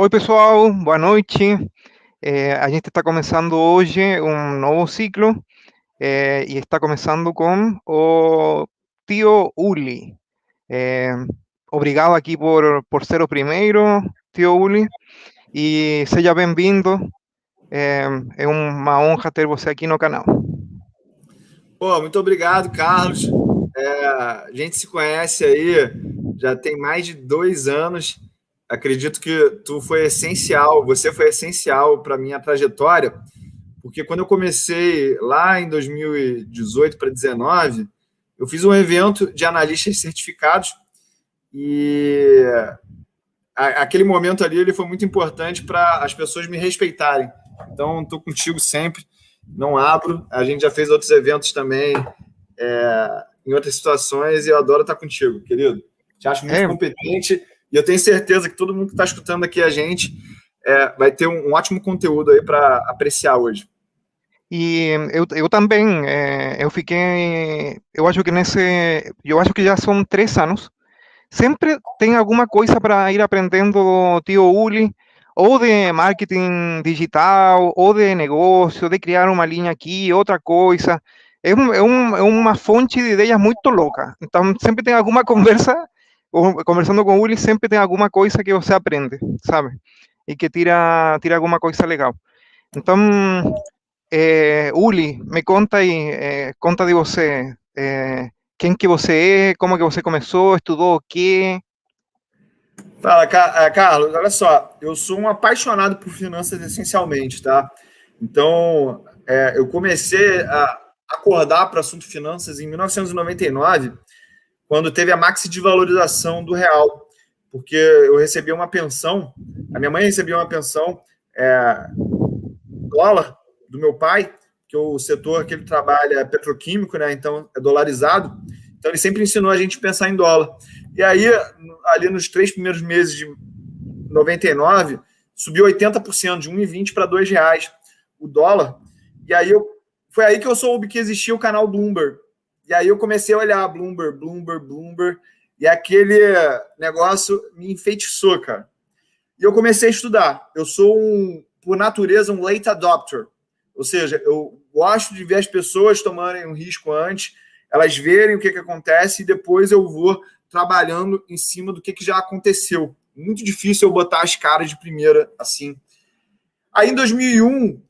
Oi, pessoal, boa noite. A gente está começando hoje um novo ciclo e está começando com o tio Uli. Eh, Obrigado aqui por ser o primeiro, tio Uli, e seja bem-vindo. É uma honra ter você aqui no canal. Pô, muito obrigado, Carlos. A gente se conhece aí já tem mais de 2 anos. Acredito que você foi essencial para a minha trajetória, porque quando eu comecei lá em 2018 para 2019, eu fiz um evento de analistas certificados e aquele momento ali ele foi muito importante para as pessoas me respeitarem. Então, estou contigo sempre, não abro. A gente já fez outros eventos também em outras situações e eu adoro estar contigo, querido. Te acho muito competente e eu tenho certeza que todo mundo que está escutando aqui a gente vai ter um ótimo conteúdo aí para apreciar hoje. E eu também, eu acho que já são 3 anos. Sempre tem alguma coisa para ir aprendendo, tio Uli, ou de marketing digital, ou de negócio, de criar uma linha aqui, outra coisa. É uma fonte de ideias muito louca. Então, sempre tem alguma conversa, conversando com o Uli, sempre tem alguma coisa que você aprende, sabe? E que tira alguma coisa legal. Então, Uli, me conta aí, conta de você. Quem que você é, como que você começou, estudou o quê? Fala, Carlos, olha só, eu sou um apaixonado por finanças essencialmente, tá? Então, eu comecei a acordar para o assunto finanças em 1999, quando teve a maxi desvalorização do real, porque eu recebia uma pensão, a minha mãe recebia uma pensão dólar do meu pai, que o setor que ele trabalha é petroquímico, né? Então é dolarizado. Então ele sempre ensinou a gente a pensar em dólar. E aí, ali nos 3 primeiros meses de 99, subiu 80%, de 1,20 para R$ 2 o dólar. E aí foi aí que eu soube que existia o canal Bloomberg. E aí eu comecei a olhar Bloomberg, e aquele negócio me enfeitiçou, cara. E eu comecei a estudar. Eu sou, por natureza, um late adopter. Ou seja, eu gosto de ver as pessoas tomarem um risco antes, elas verem o que acontece e depois eu vou trabalhando em cima do que já aconteceu. Muito difícil eu botar as caras de primeira assim. Aí, em 2001,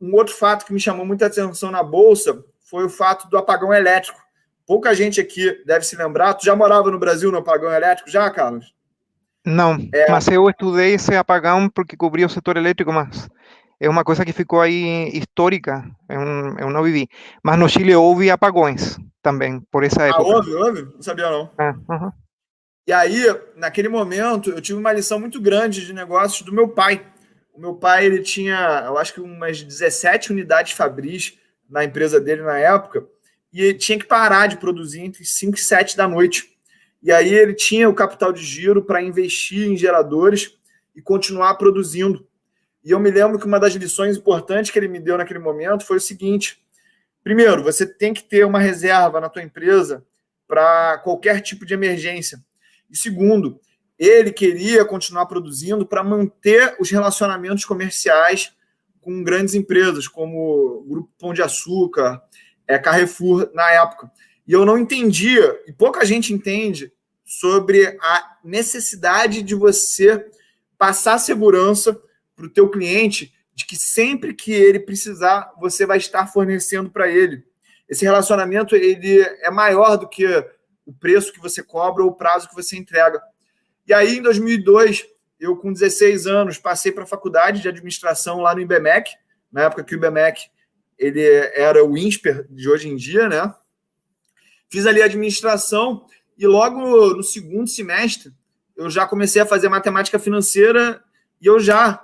um outro fato que me chamou muita atenção na Bolsa foi o fato do apagão elétrico. Pouca gente aqui deve se lembrar. Tu já morava no Brasil no apagão elétrico já, Carlos? Não, mas eu estudei esse apagão porque cobria o setor elétrico, mas é uma coisa que ficou aí histórica, eu não vivi. Mas no Chile houve apagões também, por essa época. Houve? Não sabia, não. Uhum. E aí, naquele momento, eu tive uma lição muito grande de negócios do meu pai. O meu pai, ele tinha, eu acho que umas 17 unidades Fabris na empresa dele na época, e ele tinha que parar de produzir entre 5 e 7 da noite. E aí ele tinha o capital de giro para investir em geradores e continuar produzindo. E eu me lembro que uma das lições importantes que ele me deu naquele momento foi o seguinte: primeiro, você tem que ter uma reserva na tua empresa para qualquer tipo de emergência. E segundo, ele queria continuar produzindo para manter os relacionamentos comerciais com grandes empresas, como o Grupo Pão de Açúcar, Carrefour, na época. E eu não entendia, e pouca gente entende, sobre a necessidade de você passar segurança para o teu cliente de que sempre que ele precisar, você vai estar fornecendo para ele. Esse relacionamento ele é maior do que o preço que você cobra ou o prazo que você entrega. E aí, em 2002, eu, com 16 anos, passei para a faculdade de administração lá no IBMEC, na época que o IBMEC ele era o INSPER de hoje em dia, né? Fiz ali a administração e logo no segundo semestre eu já comecei a fazer matemática financeira e eu já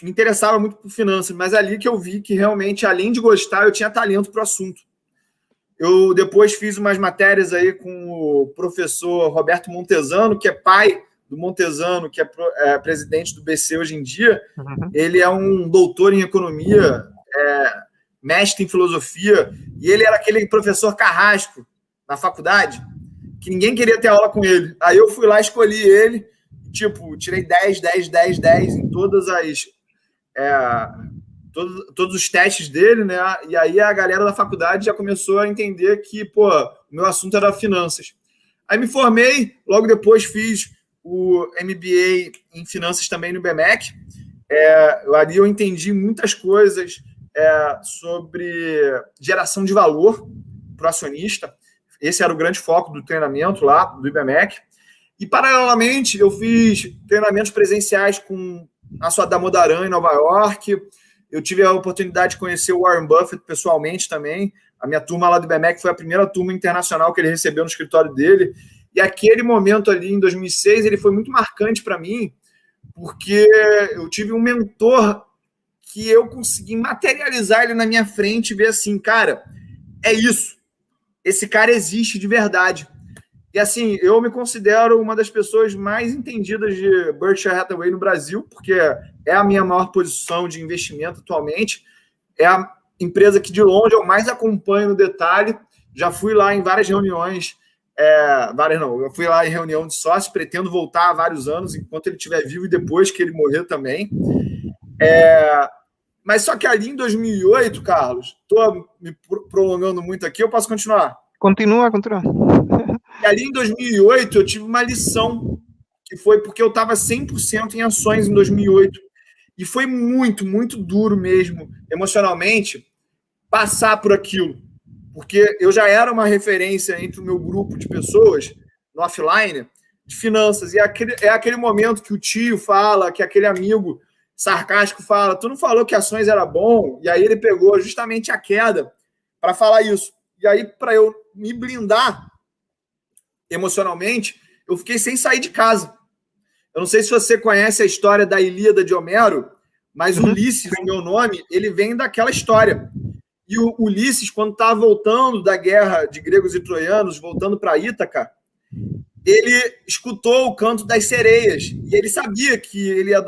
me interessava muito por finanças, mas ali que eu vi que realmente, além de gostar, eu tinha talento para o assunto. Eu depois fiz umas matérias aí com o professor Roberto Montesano, que é pai do Montesano, que é presidente do BC hoje em dia. Uhum. Ele é um doutor em economia, mestre em filosofia, e ele era aquele professor carrasco na faculdade, que ninguém queria ter aula com ele. Aí eu fui lá, escolhi ele, tipo, tirei 10, 10, 10, 10 em todas as... todos os testes dele, né? E aí a galera da faculdade já começou a entender que, pô, o meu assunto era finanças. Aí me formei, logo depois fiz o MBA em finanças também no BMEC. Ali eu entendi muitas coisas sobre geração de valor para o acionista. Esse era o grande foco do treinamento lá do IBMEC. E, paralelamente, eu fiz treinamentos presenciais com a sua Damodaran em Nova York. Eu tive a oportunidade de conhecer o Warren Buffett pessoalmente também. A minha turma lá do IBMEC foi a primeira turma internacional que ele recebeu no escritório dele. E aquele momento ali, em 2006, ele foi muito marcante para mim, porque eu tive um mentor que eu consegui materializar ele na minha frente e ver assim, cara, é isso. Esse cara existe de verdade. E assim, eu me considero uma das pessoas mais entendidas de Berkshire Hathaway no Brasil, porque é a minha maior posição de investimento atualmente. É a empresa que de longe eu mais acompanho no detalhe. Já fui lá em várias reuniões, eu fui lá em reunião de sócios, pretendo voltar há vários anos, enquanto ele estiver vivo e depois que ele morrer também. Mas só que ali em 2008, Carlos, estou me prolongando muito aqui, eu posso continuar? Continua. E ali em 2008 eu tive uma lição, que foi porque eu estava 100% em ações em 2008. E foi muito, muito duro mesmo, emocionalmente, passar por aquilo. Porque eu já era uma referência entre o meu grupo de pessoas, no offline, de finanças. E é aquele momento que o tio fala, que aquele amigo sarcástico fala, tu não falou que ações era bom? E aí ele pegou justamente a queda para falar isso. E aí, para eu me blindar emocionalmente, eu fiquei sem sair de casa. Eu não sei se você conhece a história da Ilíada de Homero, mas Ulisses, o meu nome, ele vem daquela história. E o Ulisses, quando estava voltando da guerra de gregos e troianos, voltando para Ítaca, ele escutou o canto das sereias. E ele sabia que ele ia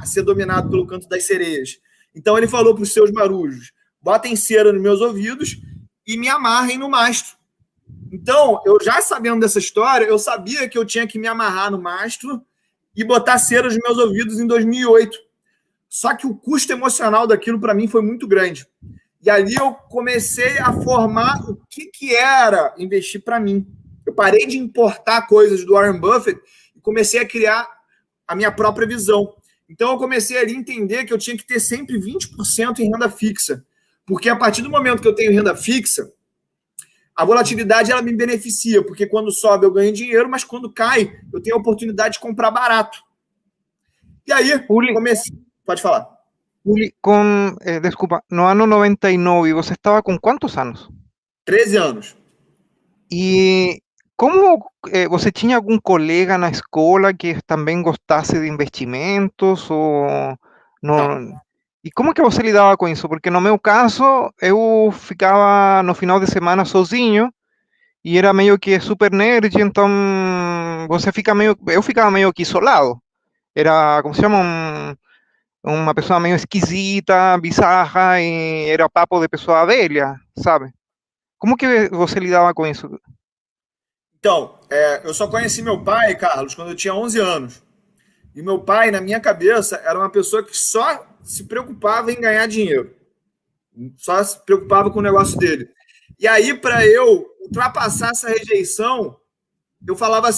ser dominado pelo canto das sereias. Então ele falou para os seus marujos, botem cera nos meus ouvidos e me amarrem no mastro. Então, eu já sabendo dessa história, eu sabia que eu tinha que me amarrar no mastro e botar cera nos meus ouvidos em 2008. Só que o custo emocional daquilo para mim foi muito grande. E ali eu comecei a formar o que era investir para mim. Eu parei de importar coisas do Warren Buffett e comecei a criar a minha própria visão. Então eu comecei ali a entender que eu tinha que ter sempre 20% em renda fixa. Porque a partir do momento que eu tenho renda fixa, a volatilidade ela me beneficia, porque quando sobe eu ganho dinheiro, mas quando cai eu tenho a oportunidade de comprar barato. E aí, comecei... Pode falar. Uli, desculpa, no ano 99, você estava com quantos anos? 13 anos. E como você tinha algum colega na escola que também gostasse de investimentos ou não? E como que você lidava com isso? Porque no meu caso, eu ficava no final de semana sozinho e era meio que super nerd, então eu ficava meio que isolado. Era, como se chama, uma pessoa meio esquisita, bizarra, e era papo de pessoa velha, sabe? Como que você lidava com isso? Então, eu só conheci meu pai, Carlos, quando eu tinha 11 anos. E meu pai, na minha cabeça, era uma pessoa que só se preocupava em ganhar dinheiro. Só se preocupava com o negócio dele. E aí, para eu ultrapassar essa rejeição,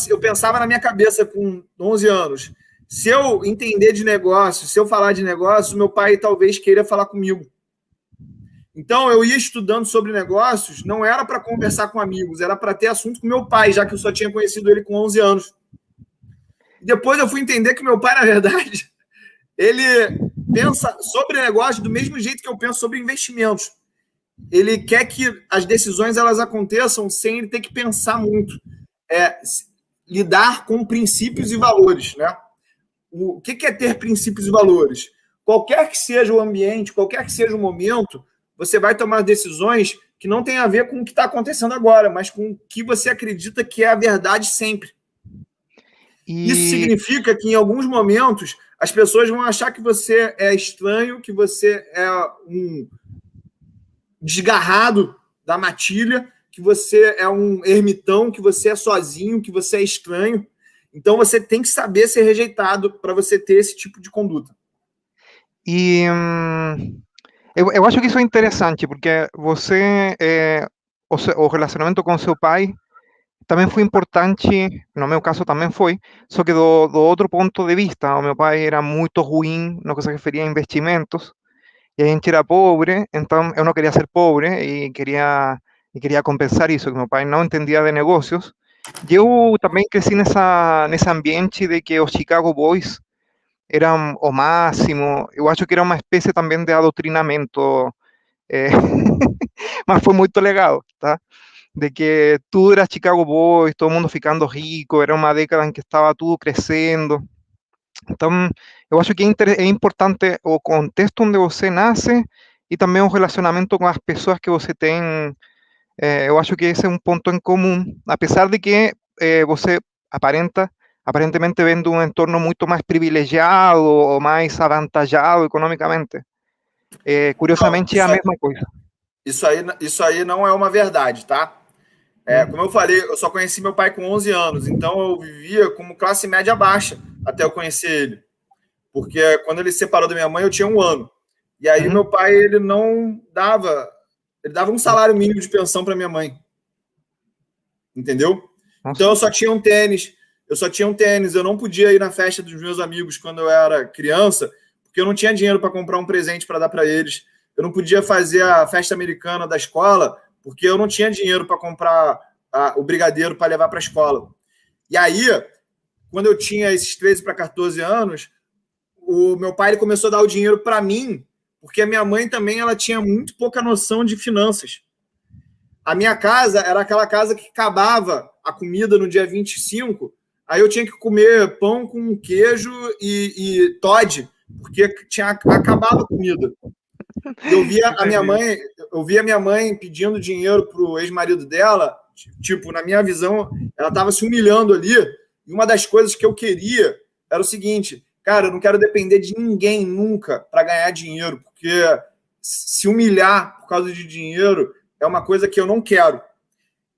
eu pensava na minha cabeça com 11 anos. Se eu entender de negócio, se eu falar de negócio, meu pai talvez queira falar comigo. Então, eu ia estudando sobre negócios, não era para conversar com amigos, era para ter assunto com meu pai, já que eu só tinha conhecido ele com 11 anos. E depois eu fui entender que meu pai, na verdade, ele pensa sobre negócio do mesmo jeito que eu penso sobre investimentos. Ele quer que as decisões elas aconteçam sem ele ter que pensar muito. Lidar com princípios e valores, né? O que é ter princípios e valores? Qualquer que seja o ambiente, qualquer que seja o momento, você vai tomar decisões que não tem a ver com o que está acontecendo agora, mas com o que você acredita que é a verdade sempre. Isso significa que, em alguns momentos, as pessoas vão achar que você é estranho, que você é um desgarrado da matilha, que você é um ermitão, que você é sozinho, que você é estranho. Então, você tem que saber ser rejeitado para você ter esse tipo de conduta. E eu acho que isso é interessante, porque você, o relacionamento com seu pai também foi importante, no meu caso também foi, só que do outro ponto de vista, o meu pai era muito ruim no que se referia a investimentos, e a gente era pobre, então eu não queria ser pobre e queria compensar isso, que meu pai não entendia de negócios. E eu também cresci nesse ambiente de que os Chicago Boys eram o máximo. Eu acho que era uma espécie também de adoctrinamento, eh, mas foi muito legal, tá? De que tudo era Chicago Boys, todo mundo ficando rico, era uma década em que estava tudo crescendo. Então, eu acho que é importante o contexto onde você nasce e também o relacionamento com as pessoas que você tem. Eu acho que esse é um ponto em comum, apesar de que você aparentemente vem de um entorno muito mais privilegiado ou mais avantajado economicamente. Não, Curiosamente é a mesma coisa. isso aí não é uma verdade, tá? Como eu falei, eu só conheci meu pai com 11 anos, então eu vivia como classe média baixa até eu conhecer ele. Porque quando ele se separou da minha mãe, eu tinha 1 ano. E aí Uhum. meu pai, ele dava um salário mínimo de pensão para minha mãe, entendeu? Então Nossa. eu só tinha um tênis, eu não podia ir na festa dos meus amigos quando eu era criança, porque eu não tinha dinheiro para comprar um presente para dar para eles. Eu não podia fazer a festa americana da escola, porque eu não tinha dinheiro para comprar o brigadeiro para levar para a escola. E aí, quando eu tinha esses 13 para 14 anos, o meu pai ele começou a dar o dinheiro para mim, porque a minha mãe também ela tinha muito pouca noção de finanças. A minha casa era aquela casa que acabava a comida no dia 25, aí eu tinha que comer pão com queijo e Toddy, porque tinha acabado a comida. E Entendi. eu via a minha mãe pedindo dinheiro pro ex-marido dela, tipo, na minha visão, ela estava se humilhando ali, e uma das coisas que eu queria era o seguinte, cara, eu não quero depender de ninguém nunca para ganhar dinheiro, porque se humilhar por causa de dinheiro é uma coisa que eu não quero.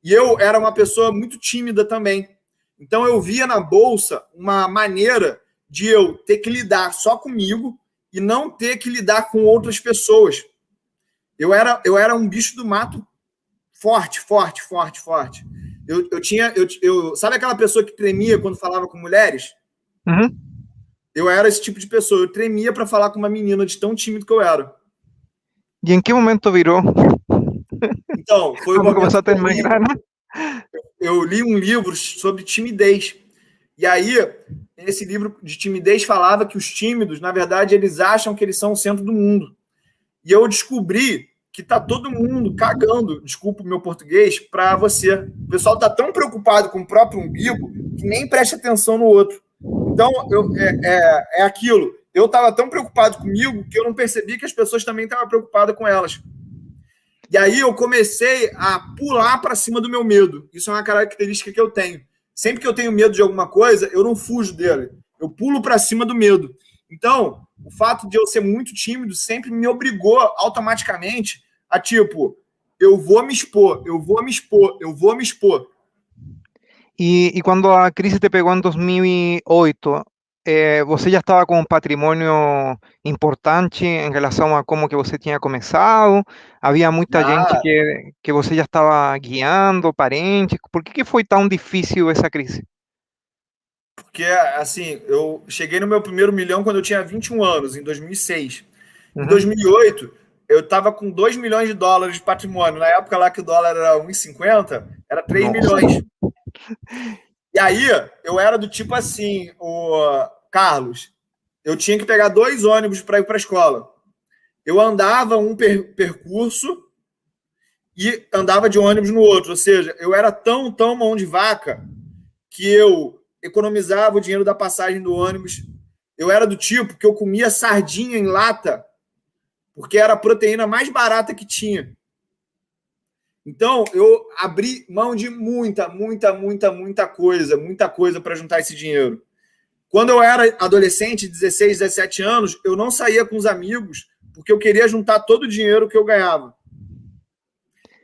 E eu era uma pessoa muito tímida também. Então eu via na bolsa uma maneira de eu ter que lidar só comigo e não ter que lidar com outras pessoas. Eu era um bicho do mato forte, forte, forte, forte. Sabe aquela pessoa que tremia quando falava com mulheres? Uhum. Eu era esse tipo de pessoa. Eu tremia para falar com uma menina de tão tímido que eu era. E em que momento virou? Então, foi o Quando momento começou a que ter mais grana? eu li um livro sobre timidez. E aí, esse livro de timidez falava que os tímidos, na verdade, eles acham que eles são o centro do mundo. E eu descobri que tá todo mundo cagando, desculpa o meu português, para você. O pessoal tá tão preocupado com o próprio umbigo que nem presta atenção no outro. Então, é aquilo. Eu estava tão preocupado comigo que eu não percebi que as pessoas também estavam preocupadas com elas. E aí eu comecei a pular para cima do meu medo. Isso é uma característica que eu tenho. Sempre que eu tenho medo de alguma coisa, eu não fujo dele. Eu pulo para cima do medo. Então, o fato de eu ser muito tímido sempre me obrigou automaticamente a, tipo, eu vou me expor, eu vou me expor, eu vou me expor. E quando a crise te pegou em 2008, você já estava com um patrimônio importante em relação a como que você tinha começado? Havia muita gente Já, que você já estava guiando, parentes? Por que foi tão difícil essa crise? porque, assim, eu cheguei no meu primeiro milhão quando eu tinha 21 anos, em 2006. Em Uhum. 2008, eu estava com 2 milhões de dólares de patrimônio. Na época lá que o dólar era 1,50, era 3 Nossa. milhões. E aí, eu era do tipo assim, o Carlos, eu tinha que pegar 2 ônibus para ir para a escola. Eu andava um percurso e andava de ônibus no outro. Ou seja, eu era tão mão de vaca que eu economizava o dinheiro da passagem do ônibus. Eu era do tipo que eu comia sardinha em lata porque era a proteína mais barata que tinha. Então, eu abri mão de muita coisa para juntar esse dinheiro. Quando eu era adolescente, 16, 17 anos, eu não saía com os amigos porque eu queria juntar todo o dinheiro que eu ganhava.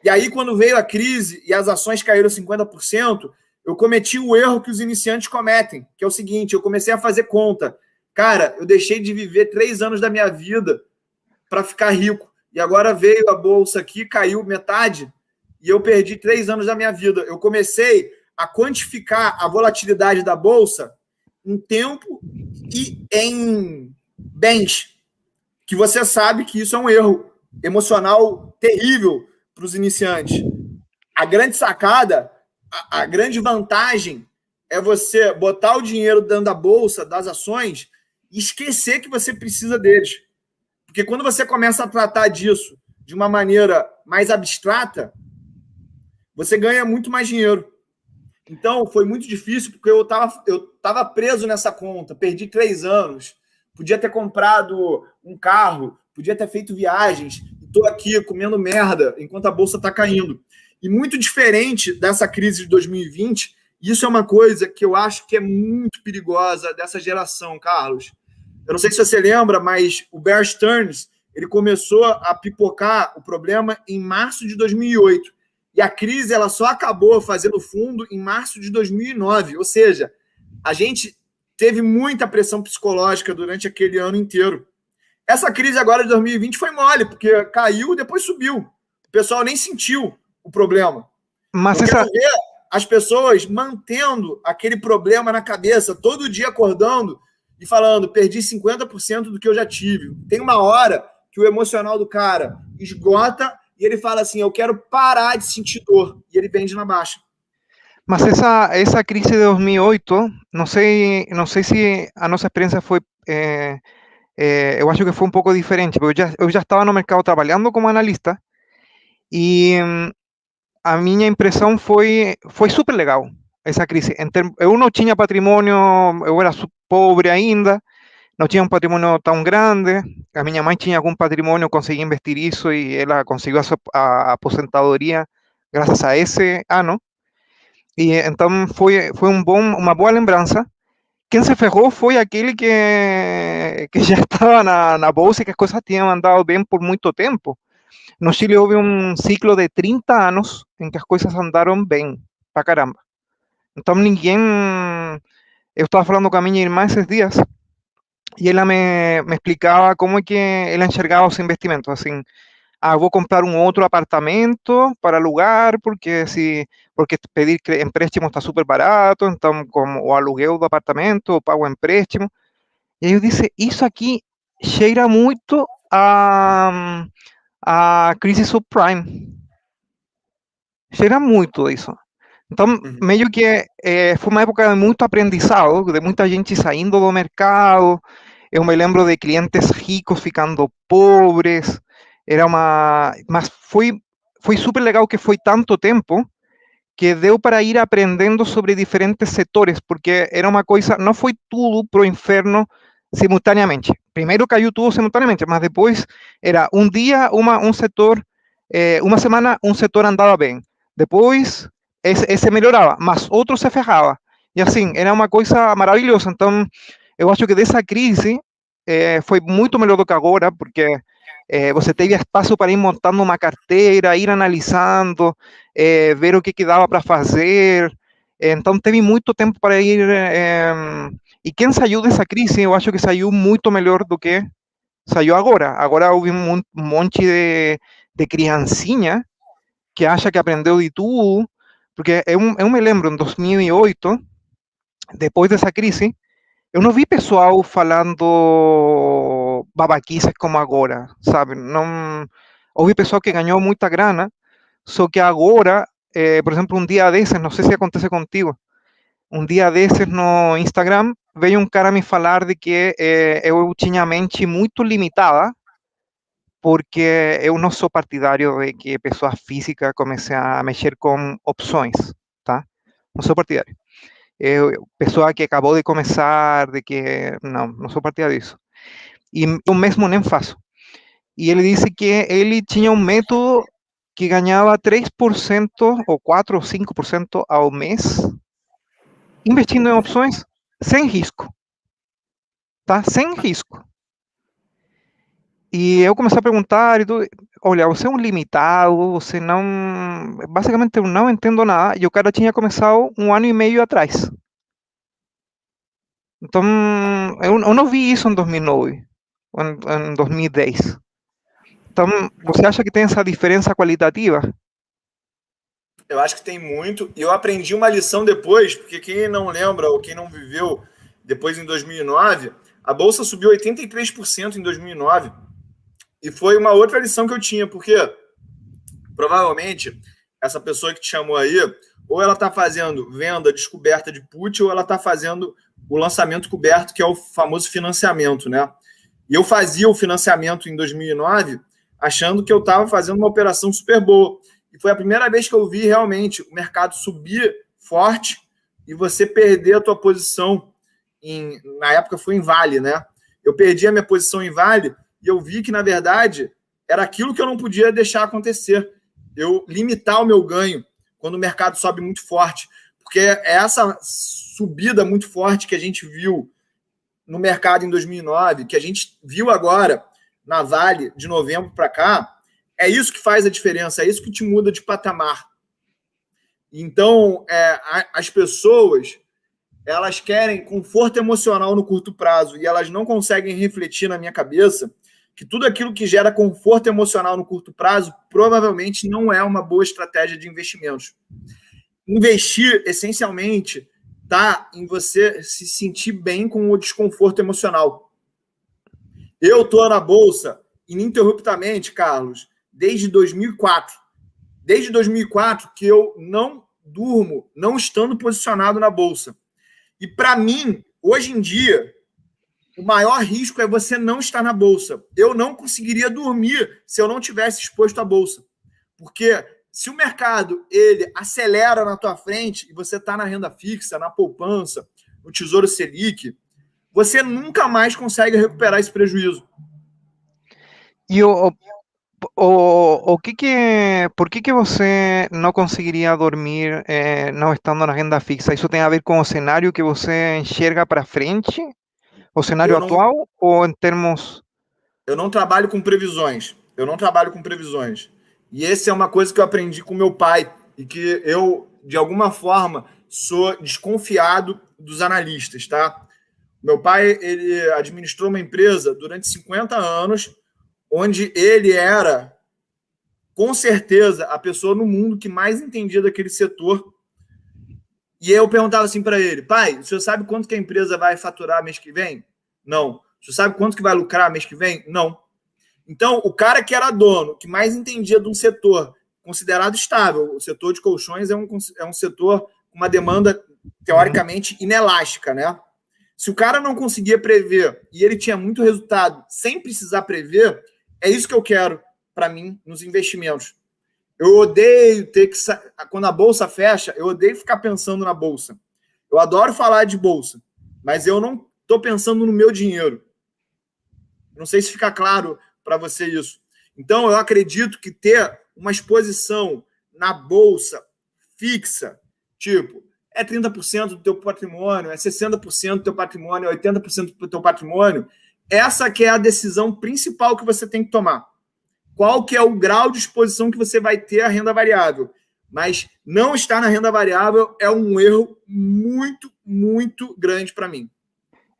E aí, quando veio a crise e as ações caíram 50%, eu cometi o erro que os iniciantes cometem, que é o seguinte, eu comecei a fazer conta. Cara, eu deixei de viver 3 anos da minha vida para ficar rico. E agora veio a bolsa aqui, caiu metade, e eu perdi 3 anos da minha vida. Eu comecei a quantificar a volatilidade da bolsa em tempo e em bens, que você sabe que isso é um erro emocional terrível para os iniciantes. A grande sacada, a grande vantagem é você botar o dinheiro dentro da bolsa, das ações, e esquecer que você precisa deles. Porque quando você começa a tratar disso de uma maneira mais abstrata, você ganha muito mais dinheiro. Então, foi muito difícil, porque eu tava preso nessa conta, perdi 3 anos, podia ter comprado um carro, podia ter feito viagens, estou aqui comendo merda enquanto a bolsa está caindo. E muito diferente dessa crise de 2020, isso é uma coisa que eu acho que é muito perigosa dessa geração, Carlos. Eu não sei se você lembra, mas o Bear Stearns, ele começou a pipocar o problema em março de 2008. E a crise ela só acabou fazendo fundo em março de 2009. Ou seja, a gente teve muita pressão psicológica durante aquele ano inteiro. Essa crise agora de 2020 foi mole, porque caiu e depois subiu. O pessoal nem sentiu o problema. Mas eu quero ver as pessoas mantendo aquele problema na cabeça, todo dia acordando e falando, perdi 50% do que eu já tive. Tem uma hora que o emocional do cara esgota e ele fala assim, eu quero parar de sentir dor. E ele vende na baixa. Mas essa crise de 2008, não sei se a nossa experiência foi... eu acho que foi um pouco diferente, porque eu já estava no mercado trabalhando como analista e a minha impressão foi super legal essa crise. Eu não tinha patrimônio, eu era pobre ainda, não tinha um patrimônio tão grande. A minha mãe tinha algum patrimônio, consegui investir isso e ela conseguiu a aposentadoria graças a esse ano. E então foi uma boa lembrança. Quem se ferrou foi aquele que já estava na bolsa e que as coisas tinham andado bem por muito tempo. No Chile houve um ciclo de 30 anos em que as coisas andaram bem, pra caramba. Então ninguém... Eu estava falando com a minha irmã esses dias e ela me explicava como é que ela enxergava os investimentos, assim, vou comprar um outro apartamento para alugar, porque pedir empréstimo está super barato, então como o aluguel do apartamento, eu pago o empréstimo. E aí eu disse, isso aqui cheira muito a crise subprime. Cheira muito isso. Então, meio que foi uma época de muito aprendizado, de muita gente saindo do mercado. Eu me lembro de clientes ricos ficando pobres. Mas foi super legal que foi tanto tempo que deu para ir aprendendo sobre diferentes setores, porque era uma coisa, não foi tudo pro inferno simultaneamente. Primeiro caiu tudo simultaneamente, mas depois era um dia um setor, uma semana um setor andava bem, depois esse melhorava, mas outro se ferrava. E assim, era uma coisa maravilhosa. Então, eu acho que dessa crise foi muito melhor do que agora, porque você teve espaço para ir montando uma carteira, ir analisando, ver o que dava para fazer. Então, teve muito tempo para ir... e quem saiu dessa crise, eu acho que saiu muito melhor do que saiu agora. Agora houve um monte de criancinha que acha que aprendeu de tudo, porque eu me lembro, em 2008, depois dessa crise, eu não vi pessoal falando babaquices como agora, sabe? Não, ouvi pessoal que ganhou muita grana, só que agora, por exemplo, um dia desses, não sei se acontece contigo, um dia desses no Instagram, veio um cara me falar de que eu tinha a mente muito limitada, porque eu não sou partidário de que pessoas físicas comecem a mexer com opções, tá? Não sou partidário. Pessoa que acabou de começar, de que não sou partidário disso. E eu mesmo nem faço. E ele disse que ele tinha um método que ganhava 3% ou 4 ou 5% ao mês investindo em opções sem risco. Tá? Sem risco. E eu comecei a perguntar e tudo. Olha, você é um limitado, você não. Basicamente, eu não entendo nada. E o cara tinha começado um ano e meio atrás. Então, eu não vi isso em 2009, ou em 2010. Então, você acha que tem essa diferença qualitativa? Eu acho que tem muito. E eu aprendi uma lição depois, porque quem não lembra ou quem não viveu depois em 2009, a bolsa subiu 83% em 2009. E foi uma outra lição que eu tinha, porque provavelmente essa pessoa que te chamou aí, ou ela está fazendo venda descoberta de put, ou ela está fazendo o lançamento coberto, que é o famoso financiamento, né? E eu fazia o financiamento em 2009, achando que eu estava fazendo uma operação super boa. E foi a primeira vez que eu vi realmente o mercado subir forte e você perder a tua posição na época foi em Vale, né? Eu perdi a minha posição em Vale e eu vi que, na verdade, era aquilo que eu não podia deixar acontecer. Eu limitar o meu ganho quando o mercado sobe muito forte. Porque é essa subida muito forte que a gente viu no mercado em 2009, que a gente viu agora na Vale de novembro para cá, é isso que faz a diferença, é isso que te muda de patamar. Então, as pessoas elas querem conforto emocional no curto prazo e elas não conseguem refletir na minha cabeça que tudo aquilo que gera conforto emocional no curto prazo provavelmente não é uma boa estratégia de investimentos. Investir, essencialmente, está em você se sentir bem com o desconforto emocional. Eu estou na Bolsa ininterruptamente, Carlos, desde 2004. Desde 2004 que eu não durmo, não estando posicionado na Bolsa. E para mim, hoje em dia, o maior risco é você não estar na bolsa. Eu não conseguiria dormir se eu não tivesse exposto à bolsa. Porque se o mercado ele acelera na tua frente e você está na renda fixa, na poupança, no Tesouro Selic, você nunca mais consegue recuperar esse prejuízo. E por que você não conseguiria dormir não estando na renda fixa? Isso tem a ver com o cenário que você enxerga para frente, o cenário Eu não, atual, ou em termos. eu não trabalho com previsões. Eu não trabalho com previsões. E essa é uma coisa que eu aprendi com meu pai e que eu, de alguma forma, sou desconfiado dos analistas, tá? Meu pai, ele administrou uma empresa durante 50 anos, onde ele era, com certeza, a pessoa no mundo que mais entendia daquele setor. E eu perguntava assim para ele: pai, o senhor sabe quanto que a empresa vai faturar mês que vem? Não. O senhor sabe quanto que vai lucrar mês que vem? Não. Então, o cara que era dono, que mais entendia de um setor considerado estável, o setor de colchões é um setor com uma demanda, teoricamente, inelástica, né? Se o cara não conseguia prever e ele tinha muito resultado sem precisar prever, é isso que eu quero para mim nos investimentos. Eu odeio ter que. Quando a bolsa fecha, eu odeio ficar pensando na bolsa. Eu adoro falar de bolsa, mas eu não estou pensando no meu dinheiro. Não sei se fica claro para você isso. Então, eu acredito que ter uma exposição na bolsa fixa, tipo, é 30% do teu patrimônio, é 60% do teu patrimônio, é 80% do teu patrimônio, essa que é a decisão principal que você tem que tomar. Qual que é o grau de exposição que você vai ter à renda variável? Mas não estar na renda variável é um erro muito, muito grande para mim.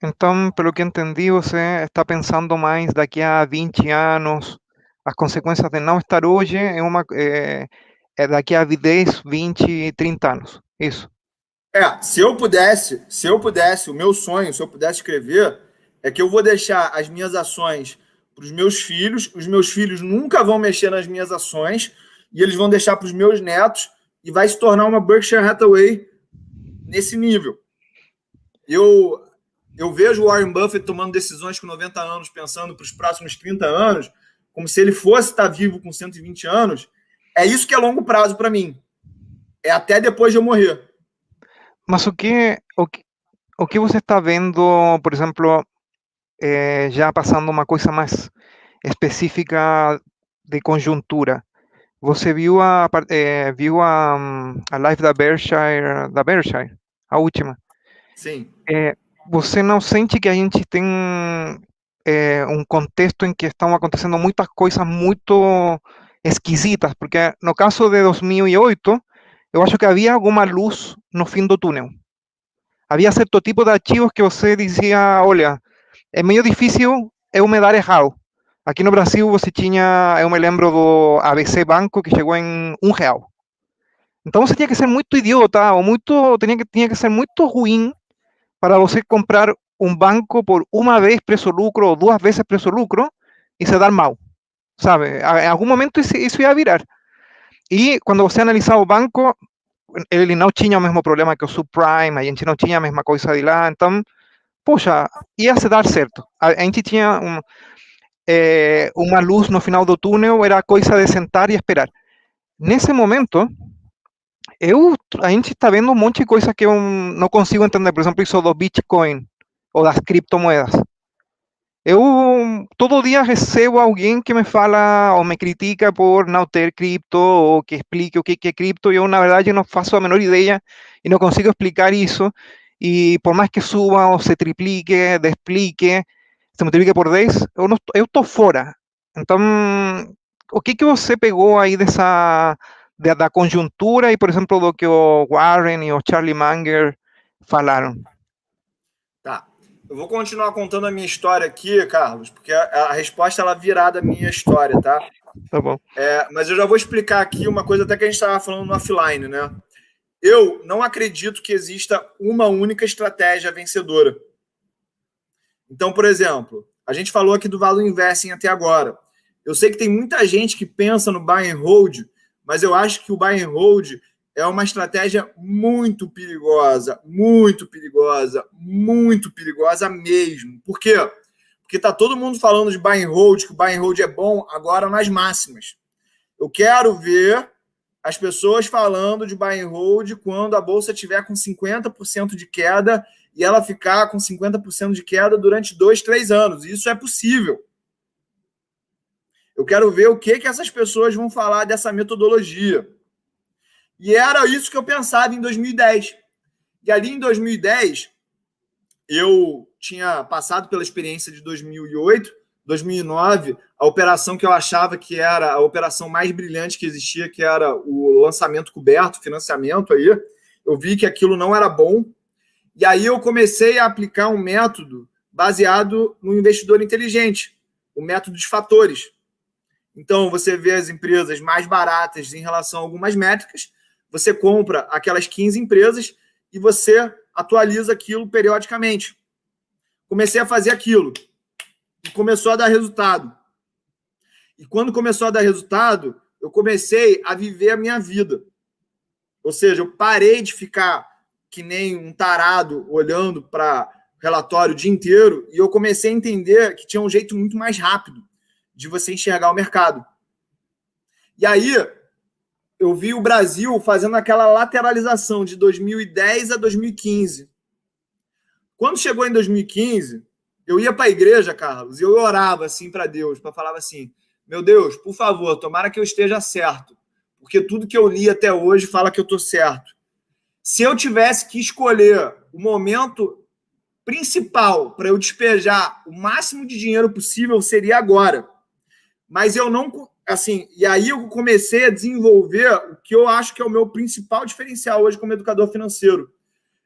Então, pelo que entendi, você está pensando mais daqui a 20 anos, as consequências de não estar hoje é daqui a 10, 20, 30 anos. Isso. Se eu pudesse, o meu sonho, se eu pudesse escrever, é que eu vou deixar as minhas ações para os meus filhos, os meus filhos nunca vão mexer nas minhas ações, e eles vão deixar para os meus netos, e vai se tornar uma Berkshire Hathaway nesse nível. Eu, eu vejo o Warren Buffett tomando decisões com 90 anos, pensando para os próximos 30 anos, como se ele fosse estar vivo com 120 anos. É isso que é longo prazo para mim. É até depois de eu morrer. Mas o que você está vendo, por exemplo, já passando uma coisa mais específica de conjuntura? Você viu a live da Berkshire, a última? Sim. Você não sente que a gente tem um contexto em que estão acontecendo muitas coisas muito esquisitas, porque no caso de 2008, eu acho que havia alguma luz no fim do túnel. Havia certo tipo de arquivos que você dizia, olha, é meio difícil eu me dar errado. Aqui no Brasil você tinha, eu me lembro do ABC Banco, que chegou em R$ 1. Então você tinha que ser muito idiota, ou muito, tinha que ser muito ruim para você comprar um banco por uma vez preço-lucro ou duas vezes preço-lucro e se dar mal, sabe? Em algum momento isso ia virar. E quando você analisava o banco, ele não tinha o mesmo problema que o subprime, a gente não tinha a mesma coisa de lá, então, poxa, ia se dar certo. A gente tinha uma luz no final do túnel, era coisa de sentar e esperar. Nesse momento, a gente está vendo um monte de coisa que eu não consigo entender, por exemplo, isso do Bitcoin ou das criptomoedas. Eu todo dia recebo alguém que me fala ou me critica por não ter cripto ou que explique o que é cripto. Eu, na verdade, não faço a menor ideia e não consigo explicar isso. E por mais que suba ou se triplique, desplique, se multiplique por 10, eu estou fora. Então, o que você pegou aí da conjuntura e, por exemplo, do que o Warren e o Charlie Munger falaram? Tá. Eu vou continuar contando a minha história aqui, Carlos, porque a resposta ela virá da minha história, tá? Tá bom. Mas eu já vou explicar aqui uma coisa até que a gente estava falando no offline, né? Eu não acredito que exista uma única estratégia vencedora. Então, por exemplo, a gente falou aqui do Value Investing até agora. Eu sei que tem muita gente que pensa no buy and hold, mas eu acho que o buy and hold é uma estratégia muito perigosa, muito perigosa, muito perigosa mesmo. Por quê? Porque tá todo mundo falando de buy and hold, que o buy and hold é bom agora nas máximas. Eu quero ver as pessoas falando de buy and hold quando a bolsa tiver com 50% de queda e ela ficar com 50% de queda durante 2, 3 anos. Isso é possível. Eu quero ver o que essas pessoas vão falar dessa metodologia. E era isso que eu pensava em 2010. E ali em 2010, eu tinha passado pela experiência de 2008, 2009, a operação que eu achava que era a operação mais brilhante que existia, que era o lançamento coberto, financiamento aí. Eu vi que aquilo não era bom. E aí eu comecei a aplicar um método baseado no investidor inteligente, o método de fatores. Então, você vê as empresas mais baratas em relação a algumas métricas, você compra aquelas 15 empresas e você atualiza aquilo periodicamente. Comecei a fazer aquilo e começou a dar resultado. E quando começou a dar resultado, eu comecei a viver a minha vida. Ou seja, eu parei de ficar que nem um tarado olhando para relatório o dia inteiro e eu comecei a entender que tinha um jeito muito mais rápido de você enxergar o mercado. E aí, eu vi o Brasil fazendo aquela lateralização de 2010 a 2015. Quando chegou em 2015, eu ia para a igreja, Carlos, e eu orava assim para Deus, para falar assim, meu Deus, por favor, tomara que eu esteja certo, porque tudo que eu li até hoje fala que eu estou certo. Se eu tivesse que escolher o momento principal para eu despejar o máximo de dinheiro possível, seria agora. Mas eu não... Assim, e aí eu comecei a desenvolver o que eu acho que é o meu principal diferencial hoje como educador financeiro.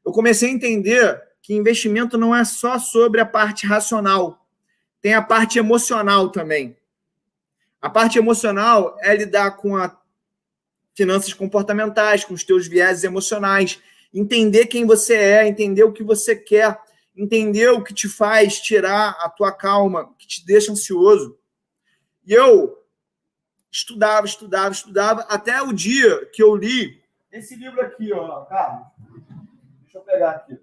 Eu comecei a entender que investimento não é só sobre a parte racional, tem a parte emocional também. A parte emocional é lidar com as finanças comportamentais, com os teus vieses emocionais, entender quem você é, entender o que você quer, entender o que te faz tirar a tua calma, que te deixa ansioso. E eu estudava, até o dia que eu li esse livro aqui, ó, Carlos. Deixa eu pegar aqui.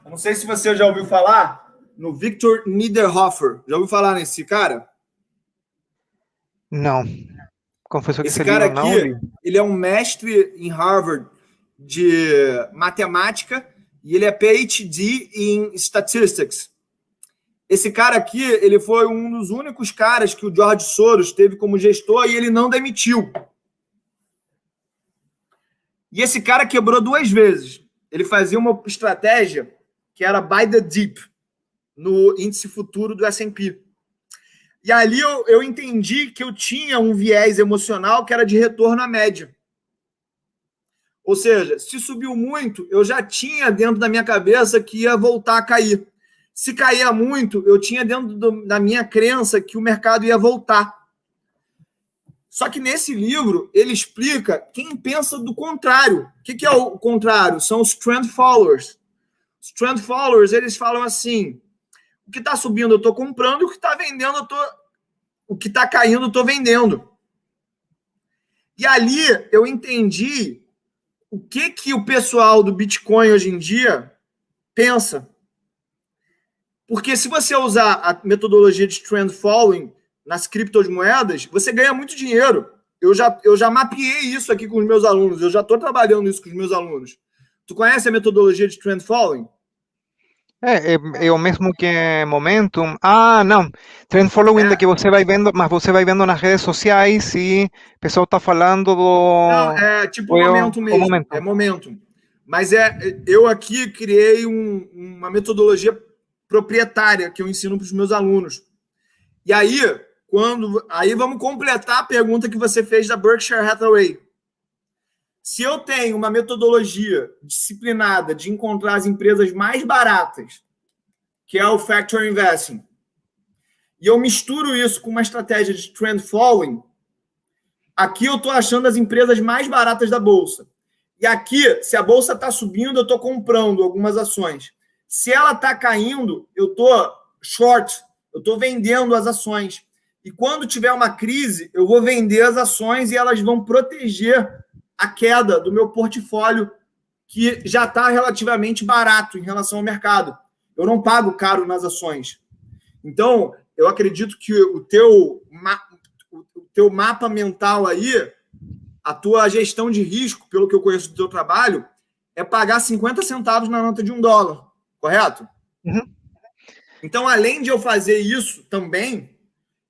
Eu não sei se você já ouviu falar no Victor Niederhofer. Já ouviu falar nesse cara? Não. Confesso que esse esse cara livro não li. aqui, ele é um mestre em Harvard de matemática e ele é PhD em Statistics. Esse cara aqui, ele foi um dos únicos caras que o George Soros teve como gestor e ele não demitiu. E esse cara quebrou 2 vezes. Ele fazia uma estratégia que era buy the dip. no índice futuro do S&P. E ali eu entendi que eu tinha um viés emocional que era de retorno à média. Ou seja, se subiu muito, eu já tinha dentro da minha cabeça que ia voltar a cair. Se caía muito, eu tinha dentro da minha crença que o mercado ia voltar. Só que nesse livro, ele explica quem pensa do contrário. O que é o contrário? São os trend followers. Os trend followers, eles falam assim, o que está subindo eu estou comprando, o que está vendendo o que está caindo eu estou vendendo. E ali eu entendi o que o pessoal do Bitcoin hoje em dia pensa. Porque se você usar a metodologia de trend following nas criptomoedas, você ganha muito dinheiro. Eu já mapeei isso aqui com os meus alunos, eu já estou trabalhando isso com os meus alunos. Tu conhece a metodologia de trend following? É o mesmo que Momentum. Ah, não. Trend following de que você vai vendo, mas você vai vendo nas redes sociais e o pessoal está falando Não, do. é tipo Momentum mesmo. Momentum. É Momentum. Mas eu aqui criei uma metodologia proprietária que eu ensino para os meus alunos. E aí, aí vamos completar a pergunta que você fez da Berkshire Hathaway. Se eu tenho uma metodologia disciplinada de encontrar as empresas mais baratas, que é o Factor Investing, e eu misturo isso com uma estratégia de trend following, aqui eu estou achando as empresas mais baratas da Bolsa. E aqui, se a Bolsa está subindo, eu estou comprando algumas ações. Se ela está caindo, eu estou short, eu estou vendendo as ações. E quando tiver uma crise, eu vou vender as ações e elas vão proteger a queda do meu portfólio, que já está relativamente barato em relação ao mercado. Eu não pago caro nas ações. Então, eu acredito que o teu mapa mental aí, a tua gestão de risco, pelo que eu conheço do teu trabalho, é pagar 50 centavos na nota de $1, correto? Uhum. Então, além de eu fazer isso também,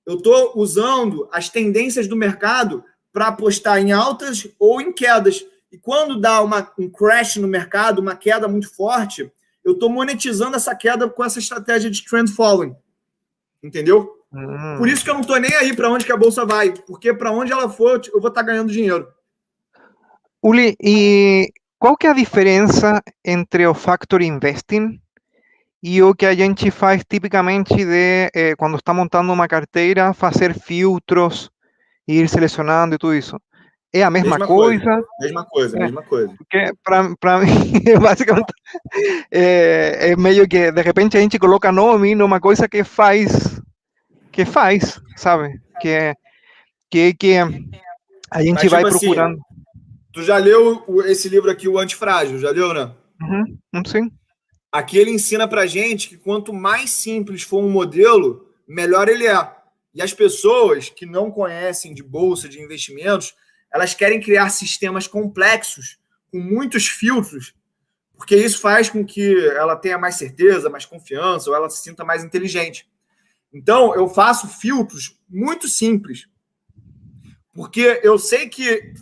eu estou usando as tendências do mercado para apostar em altas ou em quedas. E quando dá um crash no mercado, uma queda muito forte, eu estou monetizando essa queda com essa estratégia de trend following. Entendeu? Por isso que eu não estou nem aí para onde que a bolsa vai, porque para onde ela for, eu vou estar ganhando dinheiro. Uli, e qual que é a diferença entre o Factor Investing e o que a gente faz tipicamente de, quando está montando uma carteira, fazer filtros, ir selecionando e tudo isso? É a mesma coisa? Mesma coisa. Porque para mim, basicamente, é meio que, de repente, a gente coloca nome numa coisa que faz, sabe? Que a gente vai procurando. Assim, tu já leu esse livro aqui, O Antifrágil? Já leu, né? Sim. Aqui ele ensina pra gente que quanto mais simples for um modelo, melhor ele é. E as pessoas que não conhecem de bolsa, de investimentos, elas querem criar sistemas complexos, com muitos filtros, porque isso faz com que ela tenha mais certeza, mais confiança, ou ela se sinta mais inteligente. Então, eu faço filtros muito simples, porque eu sei que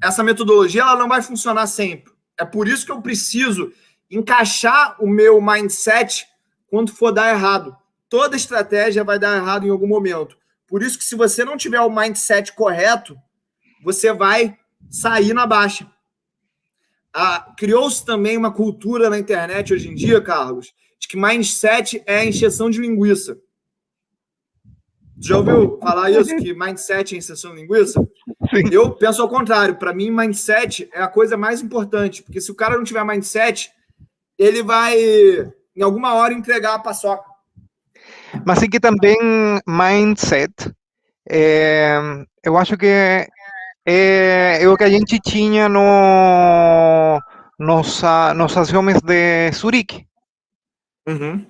essa metodologia ela não vai funcionar sempre. É por isso que eu preciso encaixar o meu mindset quando for dar errado. Toda estratégia vai dar errado em algum momento. Por isso que se você não tiver o mindset correto, você vai sair na baixa. Criou-se também uma cultura na internet hoje em dia, Carlos, de que mindset é encheção de linguiça. Já ouviu falar isso, que mindset é encheção de linguiça? Sim. Eu penso ao contrário. Para mim, mindset é a coisa mais importante, porque se o cara não tiver mindset, ele vai, em alguma hora, entregar a paçoca. Mas sim que também mindset, eu acho que é o que a gente tinha nos axiomas de Zurique.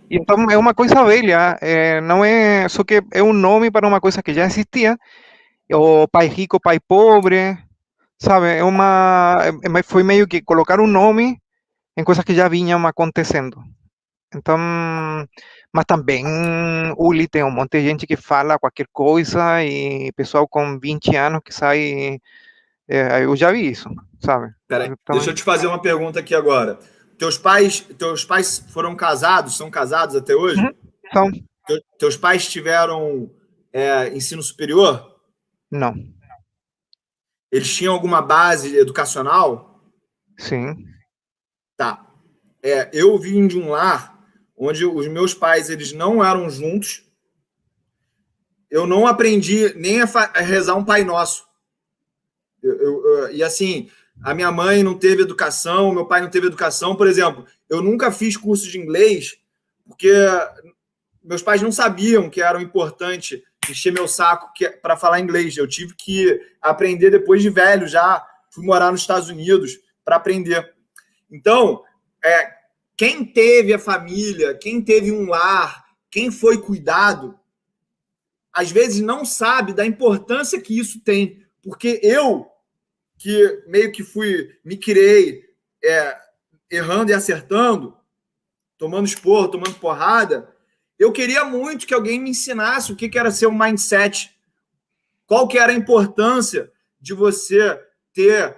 Então é uma coisa velha, não é só que é um nome para uma coisa que já existia, o pai rico, pai pobre, sabe? Foi meio que colocar um nome em coisas que já vinham acontecendo. Então, mas também, Uli, tem um monte de gente que fala qualquer coisa e pessoal com 20 anos que sai. Eu já vi isso, sabe? Peraí, deixa eu te fazer uma pergunta aqui agora. Teus pais foram casados? São casados até hoje? Então, Teus pais tiveram ensino superior? não. Eles tinham alguma base educacional? Sim. Tá. Eu vim de um lar onde os meus pais eles não eram juntos. Eu não aprendi nem a rezar um Pai Nosso. E assim, a minha mãe não teve educação, meu pai não teve educação. Por exemplo, eu nunca fiz curso de inglês porque meus pais não sabiam que era importante encher meu saco para falar inglês. Eu tive que aprender depois de velho, já fui morar nos Estados Unidos para aprender. Então, quem teve a família, quem teve um lar, quem foi cuidado, às vezes não sabe da importância que isso tem. Porque eu, que meio que me criei errando e acertando, tomando esporro, tomando porrada, eu queria muito que alguém me ensinasse o que era ser um mindset, qual que era a importância de você ter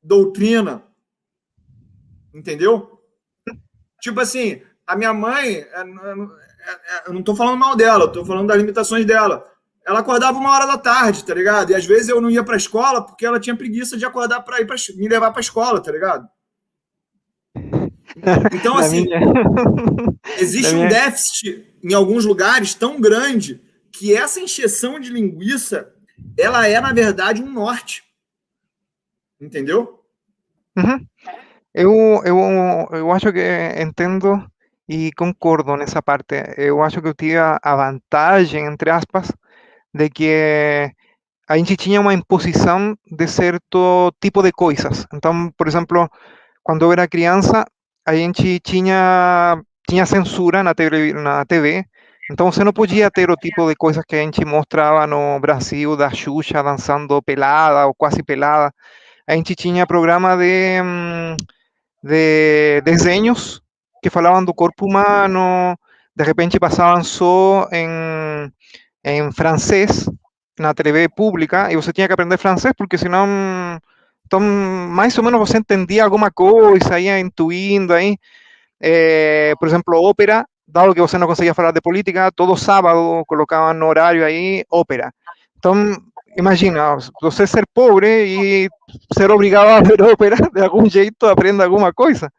doutrina, entendeu? Tipo assim, a minha mãe, eu não estou falando mal dela, eu estou falando das limitações dela. Ela acordava 1h da tarde, tá ligado? E às vezes eu não ia para a escola porque ela tinha preguiça de acordar para me levar para a escola, tá ligado? Então, assim, existe um déficit em alguns lugares tão grande que essa encheção de linguiça, ela é, na verdade, um norte. Entendeu? Uhum. Eu acho que entendo e concordo nessa parte. Eu acho que eu tive a vantagem, entre aspas, de que a gente tinha uma imposição de certo tipo de coisas. Então, por exemplo, quando eu era criança, a gente tinha censura na TV, então você não podia ter o tipo de coisas que a gente mostrava no Brasil, da Xuxa dançando pelada ou quase pelada. A gente tinha programa de desenhos que falavam do corpo humano, de repente passavam só em francês na TV pública e você tinha que aprender francês porque senão, então, mais ou menos você entendia alguma coisa, ia intuindo aí. Por exemplo, ópera, dado que você não conseguia falar de política, todo sábado colocaban no horário aí ópera. Então, imagina, você ser pobre e ser obrigado a ver ópera, de algum jeito aprende alguma coisa.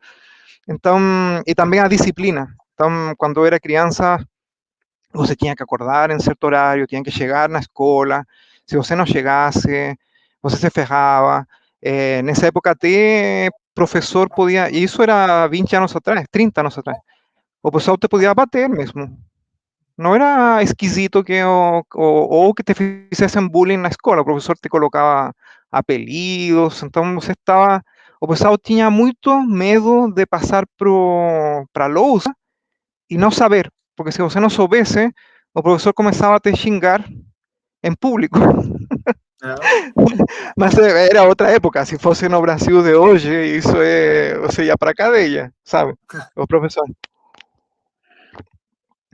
Então, e também a disciplina. Então, quando eu era criança, você tinha que acordar em certo horário, tinha que chegar na escola. Se você não chegasse, você se ferrava. Nessa época até professor podia, e isso era 20 anos atrás, 30 anos atrás, o pessoal te podia bater mesmo. Não era esquisito que ou que te fizessem bullying na escola, o professor te colocava apelidos, então você estava, o pessoal tinha muito medo de passar para a lousa e não saber, porque se você não soubesse, o professor começava a te xingar em público. Mas era outra época, se fosse no Brasil de hoje, isso você ia para a cadeia, sabe? O professor.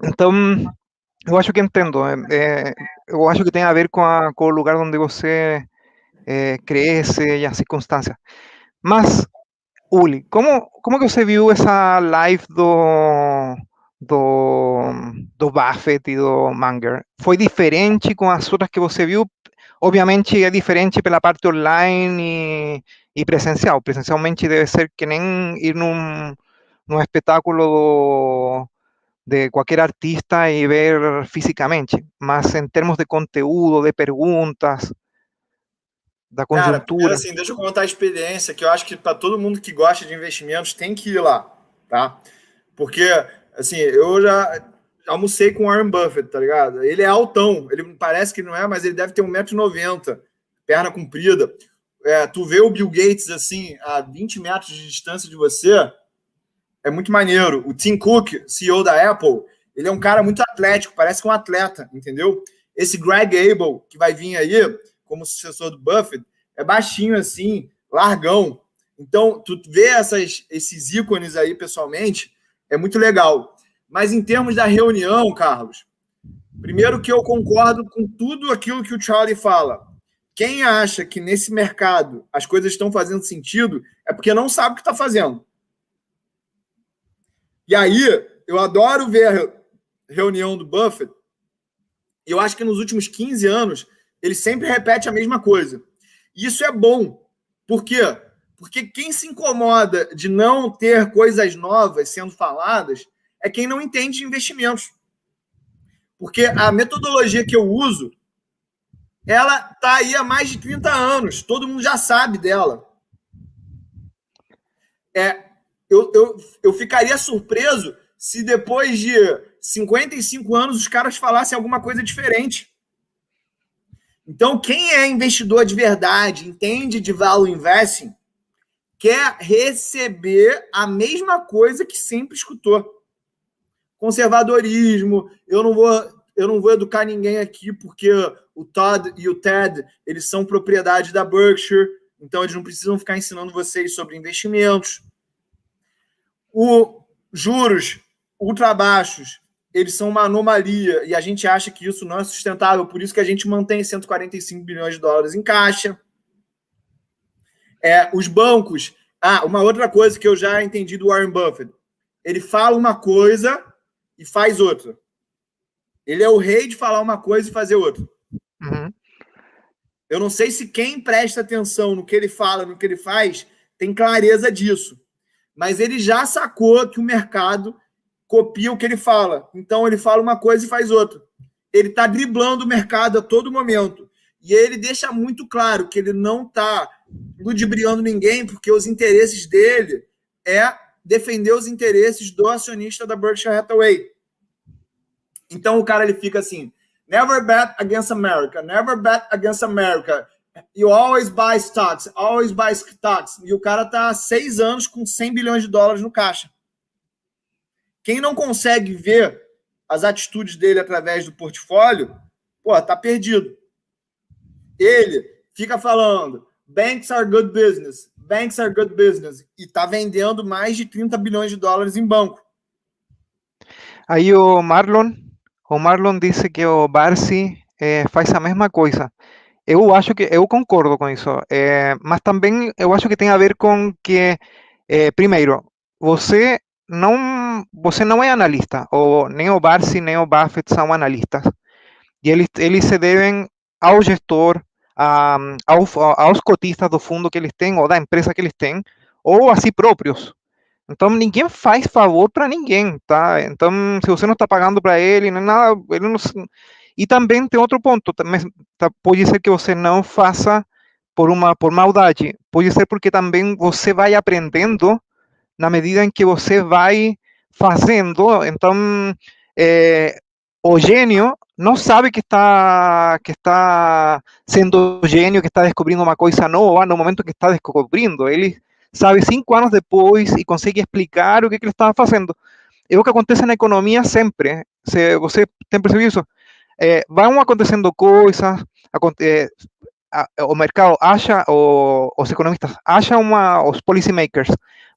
Então, eu acho que entendo. Eu acho que tem a ver com o lugar onde você cresce e as circunstâncias. Mas, Uli, como que você viu essa live do Buffett e do Munger? Foi diferente com as outras que você viu? Obviamente é diferente pela parte online e presencial. Presencialmente deve ser que nem ir num espetáculo de cualquier artista y ver físicamente, mas em termos de conteúdo, de perguntas, da Cara, primeiro conjuntura. assim, deixa eu contar a experiência, que eu acho que para todo mundo que gosta de investimentos tem que ir lá, tá? Porque, assim, eu já almocei com o Warren Buffett, tá ligado? Ele é altão, ele parece que não é, mas ele deve ter 1,90 m, perna comprida. Tu vê o Bill Gates, assim, a 20 metros de distância de você, é muito maneiro. O Tim Cook, CEO da Apple, ele é um cara muito atlético, parece que é um atleta, entendeu? Esse Greg Abel, que vai vir aí como sucessor do Buffett, é baixinho assim, largão. Então, tu vê esses ícones aí pessoalmente, é muito legal. Mas em termos da reunião, Carlos, primeiro que eu concordo com tudo aquilo que o Charlie fala. Quem acha que nesse mercado as coisas estão fazendo sentido é porque não sabe o que está fazendo. E aí, eu adoro ver reunião do Buffett, e eu acho que nos últimos 15 anos ele sempre repete a mesma coisa. E isso é bom. Por quê? Porque quem se incomoda de não ter coisas novas sendo faladas é quem não entende de investimentos. Porque a metodologia que eu uso, ela está aí há mais de 30 anos. Todo mundo já sabe dela. Eu ficaria surpreso se depois de 55 anos os caras falassem alguma coisa diferente. Então, quem é investidor de verdade, entende de value investing, quer receber a mesma coisa que sempre escutou. Conservadorismo, eu não vou educar ninguém aqui, porque o Todd e o Ted, eles são propriedade da Berkshire, então eles não precisam ficar ensinando vocês sobre investimentos. Os juros ultra baixos, eles são uma anomalia, e a gente acha que isso não é sustentável, por isso que a gente mantém 145 bilhões de dólares em caixa. Os bancos... uma outra coisa que eu já entendi do Warren Buffett. Ele fala uma coisa e faz outra. Ele é o rei de falar uma coisa e fazer outra. Uhum. Eu não sei se quem presta atenção no que ele fala, no que ele faz, tem clareza disso. Mas ele já sacou que o mercado copia o que ele fala. Então, ele fala uma coisa e faz outra. Ele está driblando o mercado a todo momento. E ele deixa muito claro que ele não está ludibriando ninguém, porque os interesses dele é defender os interesses do acionista da Berkshire Hathaway. Então, o cara ele fica assim, never bet against America, never bet against America. You always buy stocks, always buy stocks. E o cara está há 6 anos com 100 bilhões de dólares no caixa. Quem não consegue ver as atitudes dele através do portfólio, tá perdido. Ele fica falando, banks are good business, banks are good business, e está vendendo mais de 30 bilhões de dólares em banco. Aí o Marlon disse que o Barsi faz a mesma coisa. Eu acho que eu concordo com isso, mas também eu acho que tem a ver com que, primeiro, você não é analista, ou nem o Barsi nem o Buffett são analistas, e eles se devem ao gestor, aos cotistas do fundo que eles têm, ou da empresa que eles têm, ou a si próprios. Então, ninguém faz favor para ninguém, tá? Então, se você não está pagando para ele, nem nada, ele não... E também tem outro ponto, pode ser que você não faça por maldade, pode ser porque também você vai aprendendo na medida em que você vai fazendo. Então, o gênio não sabe que está sendo gênio, que está descobrindo uma coisa nova no momento que está descobrindo. Ele sabe 5 anos depois e consegue explicar o que ele estava fazendo. É o que acontece na economia sempre. Você tem percebido isso? Vão acontecendo coisas, o mercado acha, os economistas acham os policymakers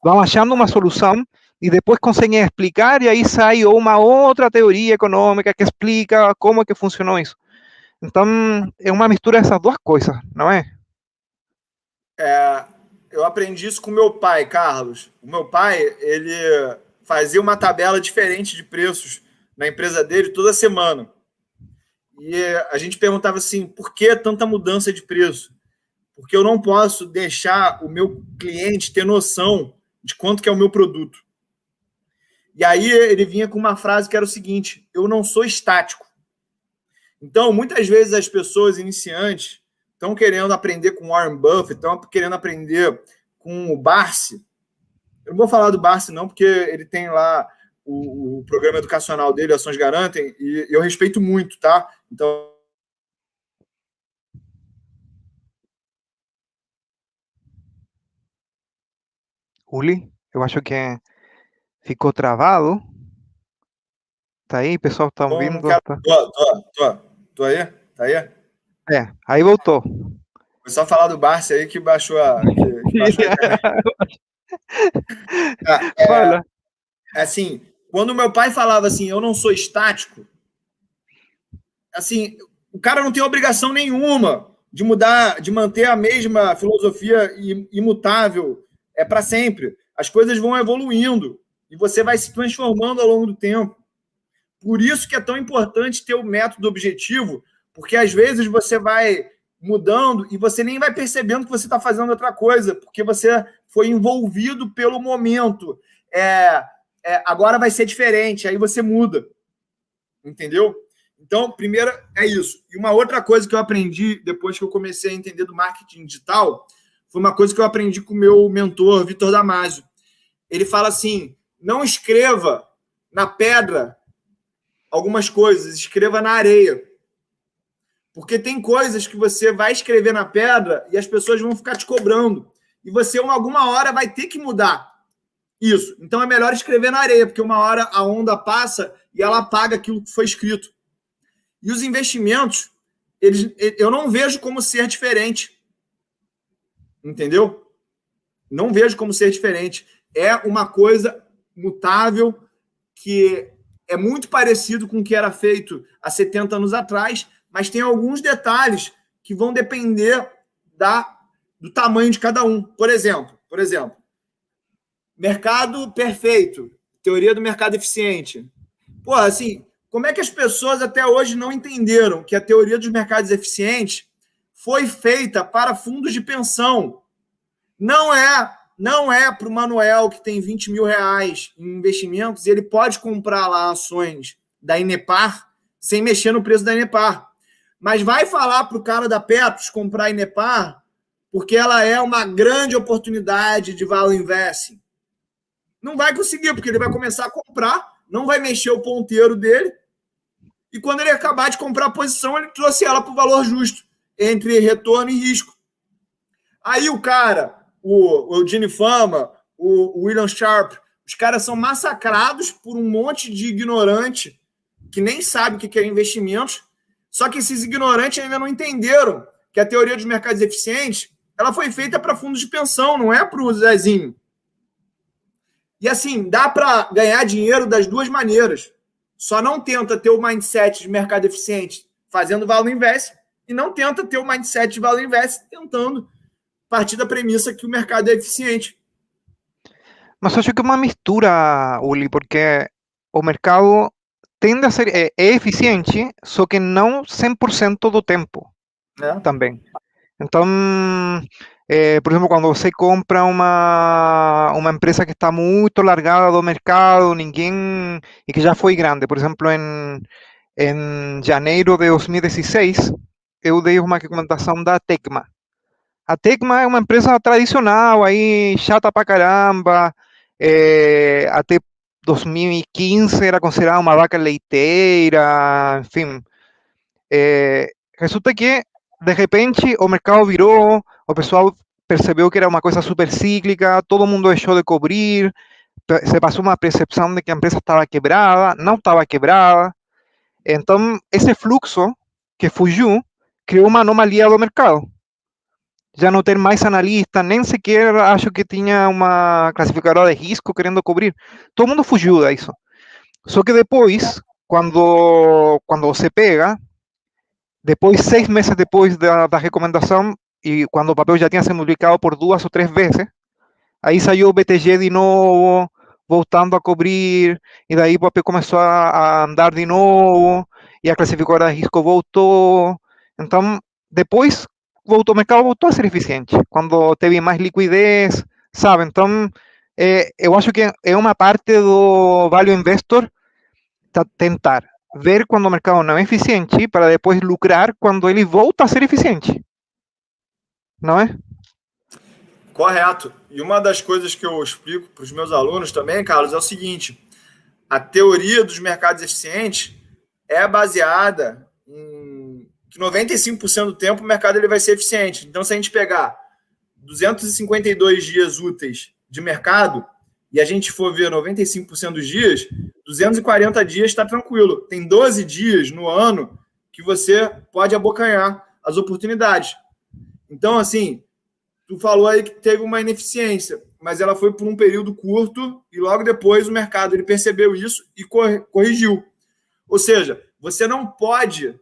vão achando uma solução e depois conseguem explicar, e aí sai uma outra teoria econômica que explica como é que funcionou isso. Então, é uma mistura dessas duas coisas, não é? Eu aprendi isso com meu pai, Carlos. O meu pai, ele fazia uma tabela diferente de preços na empresa dele toda semana. E a gente perguntava assim, por que tanta mudança de preço? Porque eu não posso deixar o meu cliente ter noção de quanto que é o meu produto. E aí ele vinha com uma frase que era o seguinte, eu não sou estático. Então, muitas vezes as pessoas iniciantes estão querendo aprender com Warren Buffett, estão querendo aprender com o Barsi. Eu não vou falar do Barsi não, porque ele tem lá o programa educacional dele, Ações Garantem, e eu respeito muito, tá? Então... Uli, eu acho que ficou travado. Tá aí, pessoal, tá ouvindo? Tô aí? Tá aí? Aí voltou. Foi só falar do Barsi aí que baixou a internet. Fala. Assim, quando meu pai falava assim, eu não sou estático, assim, o cara não tem obrigação nenhuma de mudar, de manter a mesma filosofia imutável para sempre. As coisas vão evoluindo e você vai se transformando ao longo do tempo. Por isso que é tão importante ter o método objetivo, porque às vezes você vai mudando e você nem vai percebendo que você está fazendo outra coisa, porque você foi envolvido pelo momento. Agora vai ser diferente, aí você muda. Entendeu? Então, primeiro é isso. E uma outra coisa que eu aprendi depois que eu comecei a entender do marketing digital foi uma coisa que eu aprendi com o meu mentor, Vitor Damasio. Ele fala assim, não escreva na pedra algumas coisas, escreva na areia. Porque tem coisas que você vai escrever na pedra e as pessoas vão ficar te cobrando. E você, alguma hora, vai ter que mudar isso. Então, é melhor escrever na areia, porque uma hora a onda passa e ela apaga aquilo que foi escrito. E os investimentos, eu não vejo como ser diferente. Entendeu? Não vejo como ser diferente. É uma coisa mutável que é muito parecido com o que era feito há 70 anos atrás, mas tem alguns detalhes que vão depender do tamanho de cada um. Por exemplo, mercado perfeito, teoria do mercado eficiente. Pô, assim, como é que as pessoas até hoje não entenderam que a teoria dos mercados eficientes foi feita para fundos de pensão? Não é para o Manuel que tem 20 mil reais em investimentos e ele pode comprar lá ações da Inepar sem mexer no preço da Inepar. Mas vai falar para o cara da Petros comprar a Inepar porque ela é uma grande oportunidade de value investing. Não vai conseguir, porque ele vai começar a comprar, não vai mexer o ponteiro dele, e quando ele acabar de comprar a posição, ele trouxe ela para o valor justo, entre retorno e risco. Aí o cara, o Gene Fama, o William Sharp, os caras são massacrados por um monte de ignorante que nem sabe o que é investimentos, só que esses ignorantes ainda não entenderam que a teoria dos mercados eficientes ela foi feita para fundos de pensão, não é para o Zezinho. E assim, dá para ganhar dinheiro das duas maneiras. Só não tenta ter o mindset de mercado eficiente fazendo value invest e não tenta ter o mindset de value invest tentando partir da premissa que o mercado é eficiente. Mas acho que é uma mistura, Uli, porque o mercado tende a ser eficiente, só que não 100% do tempo também. Então, por exemplo, quando você compra uma empresa que está muito largada do mercado, ninguém, e que já foi grande, por exemplo, em janeiro de 2016, eu dei uma recomendação da Tecma. A Tecma é uma empresa tradicional, aí, chata pra caramba, até 2015 era considerada uma vaca leiteira, enfim. Resulta que, de repente, o mercado virou, o pessoal percebeu que era uma coisa super cíclica, todo mundo deixou de cobrir, se passou uma percepção de que a empresa estava quebrada, não estava quebrada. Então, esse fluxo que fugiu criou uma anomalia do mercado. Já não ter mais analista, nem sequer acho que tinha uma classificadora de risco querendo cobrir. Todo mundo fugiu disso. Só que depois, quando você pega, depois, 6 meses depois da recomendação, e quando o papel já tinha sido multiplicado por 2 ou 3 vezes, aí saiu o BTG de novo, voltando a cobrir, e daí o papel começou a andar de novo, e a classificadora de risco voltou. Então, depois, o mercado voltou a ser eficiente, quando teve mais liquidez, sabe? Então, eu acho que é uma parte do value investor tentar ver quando o mercado não é eficiente para depois lucrar quando ele volta a ser eficiente. Não é? Correto. E uma das coisas que eu explico para os meus alunos também, Carlos, é o seguinte: a teoria dos mercados eficientes é baseada em que 95% do tempo o mercado ele vai ser eficiente. Então, se a gente pegar 252 dias úteis de mercado e a gente for ver 95% dos dias, 240 dias está tranquilo. Tem 12 dias no ano que você pode abocanhar as oportunidades. Então, assim, tu falou aí que teve uma ineficiência, mas ela foi por um período curto e logo depois o mercado ele percebeu isso e corrigiu. Ou seja, você não pode...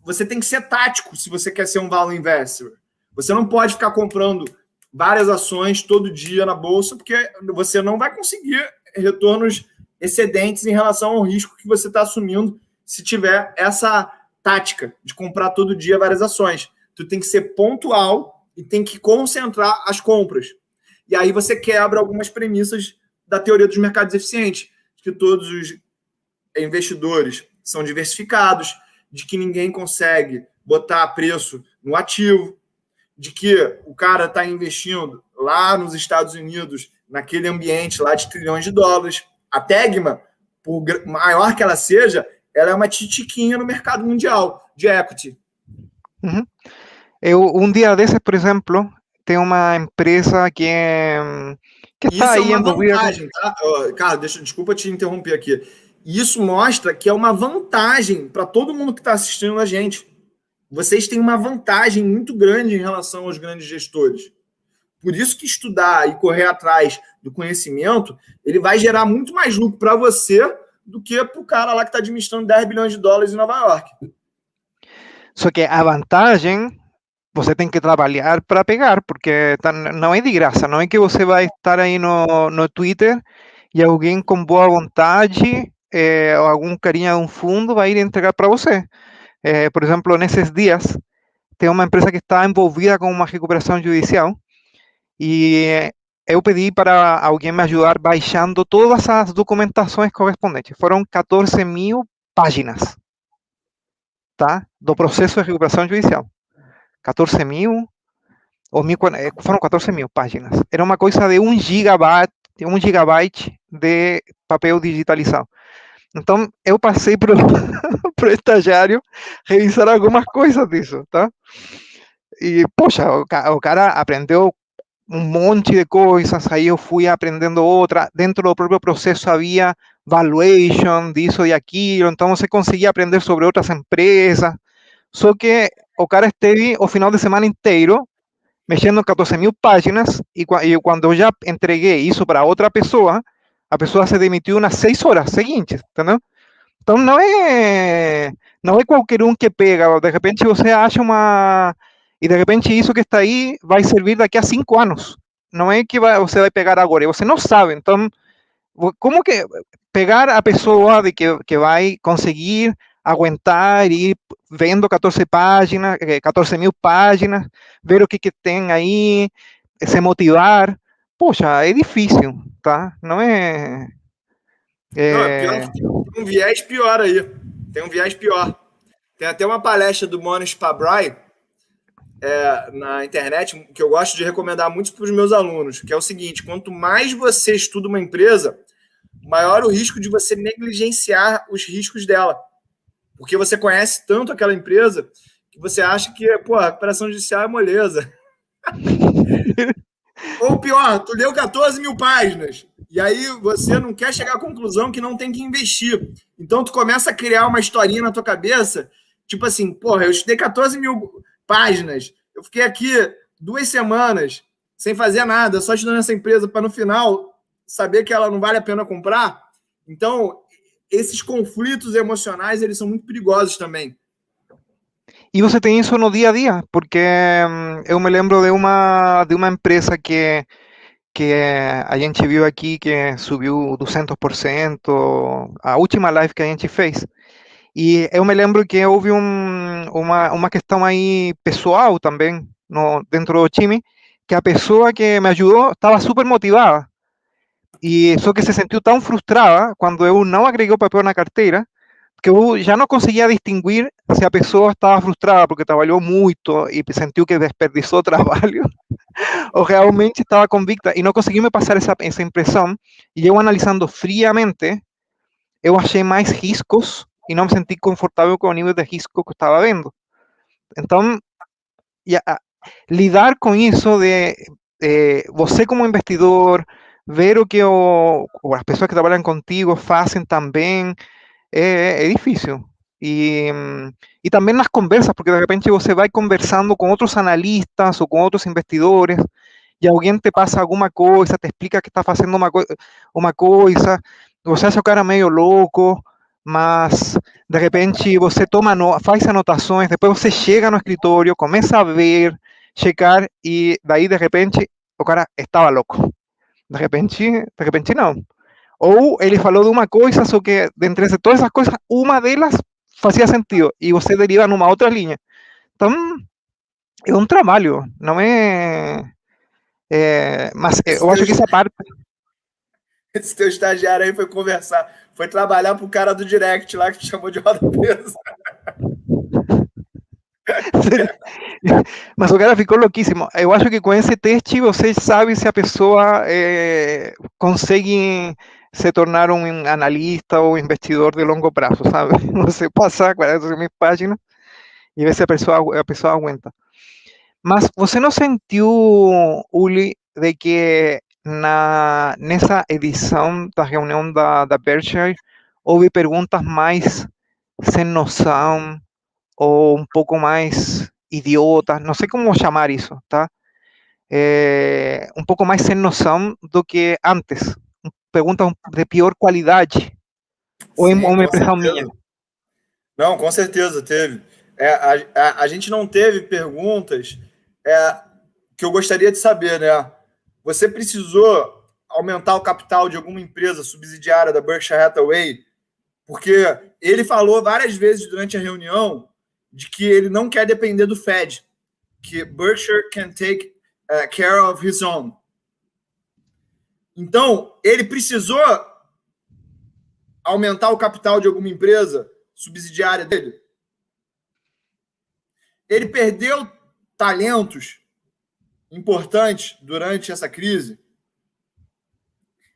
Você tem que ser tático se você quer ser um value investor. Você não pode ficar comprando várias ações todo dia na bolsa, porque você não vai conseguir retornos excedentes em relação ao risco que você está assumindo se tiver essa tática de comprar todo dia várias ações. Tu tem que ser pontual e tem que concentrar as compras. E aí você quebra algumas premissas da teoria dos mercados eficientes, que todos os investidores são diversificados, de que ninguém consegue botar preço no ativo, de que o cara está investindo lá nos Estados Unidos, naquele ambiente lá de trilhões de dólares. A Tegma, por maior que ela seja, ela é uma titiquinha no mercado mundial de equity. Uhum. Um dia desses, por exemplo, tem uma empresa que está aí envolvida. Vantagem, tá? Carlos, desculpa te interromper aqui. Isso mostra que é uma vantagem para todo mundo que está assistindo a gente. Vocês têm uma vantagem muito grande em relação aos grandes gestores. Por isso que estudar e correr atrás do conhecimento, ele vai gerar muito mais lucro para você do que para o cara lá que está administrando 10 bilhões de dólares em Nova York. Só que a vantagem, você tem que trabalhar para pegar, porque não é de graça, não é que você vai estar aí no Twitter e alguém com boa vontade ou algum carinha de um fundo vai ir entregar para você. Por exemplo, nesses dias, tem uma empresa que está envolvida com uma recuperação judicial e eu pedi para alguém me ajudar baixando todas as documentações correspondentes. Foram 14.000 páginas, tá? Do processo de recuperação judicial. 14.000 ou 1.000, foram 14.000 páginas. Era uma coisa de 1 gigabyte de papel digitalizado. Então, eu passei para o estagiário revisar algumas coisas disso, tá? E, poxa, o cara aprendeu um monte de coisas, aí eu fui aprendendo outra. Dentro do próprio processo havia valuation disso e aquilo, então você conseguia aprender sobre outras empresas. Só que o cara esteve o final de semana inteiro mexendo 14.000 páginas e quando eu já entreguei isso para outra pessoa, a pessoa se demitiu nas 6 horas seguintes, entendeu? Então não é qualquer um que pega, de repente você acha uma... E de repente isso que está aí vai servir daqui a 5 anos. Não é que você vai pegar agora, você não sabe. Então, como que pegar a pessoa de que vai conseguir aguentar e ir vendo 14.000 páginas, ver o que tem aí, se motivar? Poxa, é difícil, tá? Não é... Não, é pior que tem um viés pior aí. Tem um viés pior. Tem até uma palestra do Monish Pabrai na internet que eu gosto de recomendar muito para os meus alunos, que é o seguinte: quanto mais você estuda uma empresa, maior o risco de você negligenciar os riscos dela. Porque você conhece tanto aquela empresa que você acha que, a recuperação judicial é moleza. Ou pior, tu leu 14.000 páginas e aí você não quer chegar à conclusão que não tem que investir. Então tu começa a criar uma historinha na tua cabeça, tipo assim, eu estudei 14.000 páginas, eu fiquei aqui 2 semanas sem fazer nada, só estudando essa empresa para no final saber que ela não vale a pena comprar. Então, esses conflitos emocionais, eles são muito perigosos também. E você tem isso no dia a dia, porque eu me lembro de uma empresa que a gente viu aqui que subiu 200%, a última live que a gente fez. E eu me lembro que houve uma questão aí pessoal também dentro do time, que a pessoa que me ajudou estava super motivada. E só que se sentiu tão frustrada quando eu não agreguei o papel na carteira, que eu já não conseguia distinguir se a pessoa estava frustrada porque trabalhou muito e sentiu que desperdiçou trabalho, ou realmente estava convicta, e não conseguiu me passar essa impressão. E eu, analisando friamente, eu achei mais riscos e não me senti confortável com o nível de risco que eu estava vendo. Então, lidar com isso de você como investidor, ver o que as pessoas que trabalham contigo fazem também, é difícil. E também nas conversas, porque de repente você vai conversando com outros analistas ou com outros investidores e alguém te passa alguma coisa, te explica que está fazendo uma coisa, você acha o cara meio louco, mas de repente você faz anotações, depois você chega no escritório, começa a ver, checar, e daí de repente o cara estava louco. De repente não. Ou ele falou de uma coisa, só que dentre todas essas coisas, uma delas fazia sentido, e você deriva numa outra linha. Então, é um trabalho, não é... mas Esse eu teu, acho que essa parte... esse teu estagiário aí foi conversar, foi trabalhar pro cara do direct lá que te chamou de roda presa. Mas o cara ficou louquíssimo. Eu acho que com esse teste você sabe se a pessoa consegue se tornar um analista ou investidor de longo prazo, sabe? Você passa 40 páginas e vê se a pessoa aguenta. Mas você não sentiu, Uli, de que nessa edição da reunião da Berkshire houve perguntas mais sem noção ou um pouco mais idiotas, não sei como chamar isso, tá? Um pouco mais sem noção do que antes. Perguntas de pior qualidade. Ou é Sim, uma com impressão minha? certeza. Não, com certeza teve. A gente não teve perguntas que eu gostaria de saber, né? Você precisou aumentar o capital de alguma empresa subsidiária da Berkshire Hathaway? Porque ele falou várias vezes durante a reunião de que ele não quer depender do Fed, que Berkshire can take care of his own. Então, ele precisou aumentar o capital de alguma empresa subsidiária dele? Ele perdeu talentos importantes durante essa crise?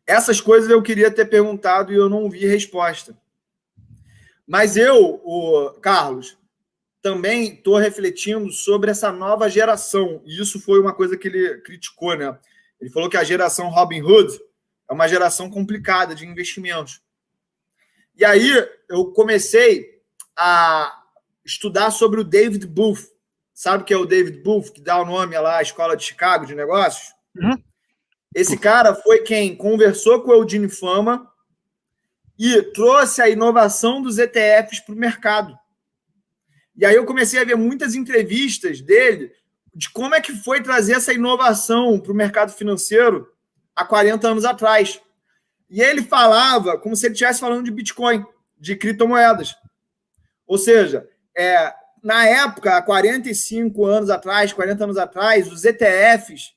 Essas coisas eu queria ter perguntado e eu não vi resposta. Mas eu, Carlos, também estou refletindo sobre essa nova geração. E isso foi uma coisa que ele criticou, né? Ele falou que a geração Robin Hood é uma geração complicada de investimentos. E aí eu comecei a estudar sobre o David Booth. Sabe o que é o David Booth, que dá o nome lá à Escola de Chicago de Negócios? Uhum. Esse cara foi quem conversou com o Eugene Fama e trouxe a inovação dos ETFs para o mercado. E aí eu comecei a ver muitas entrevistas dele de como é que foi trazer essa inovação para o mercado financeiro há 40 anos atrás. E ele falava como se ele estivesse falando de Bitcoin, de criptomoedas. Ou seja, na época, há 45 anos atrás, 40 anos atrás, os ETFs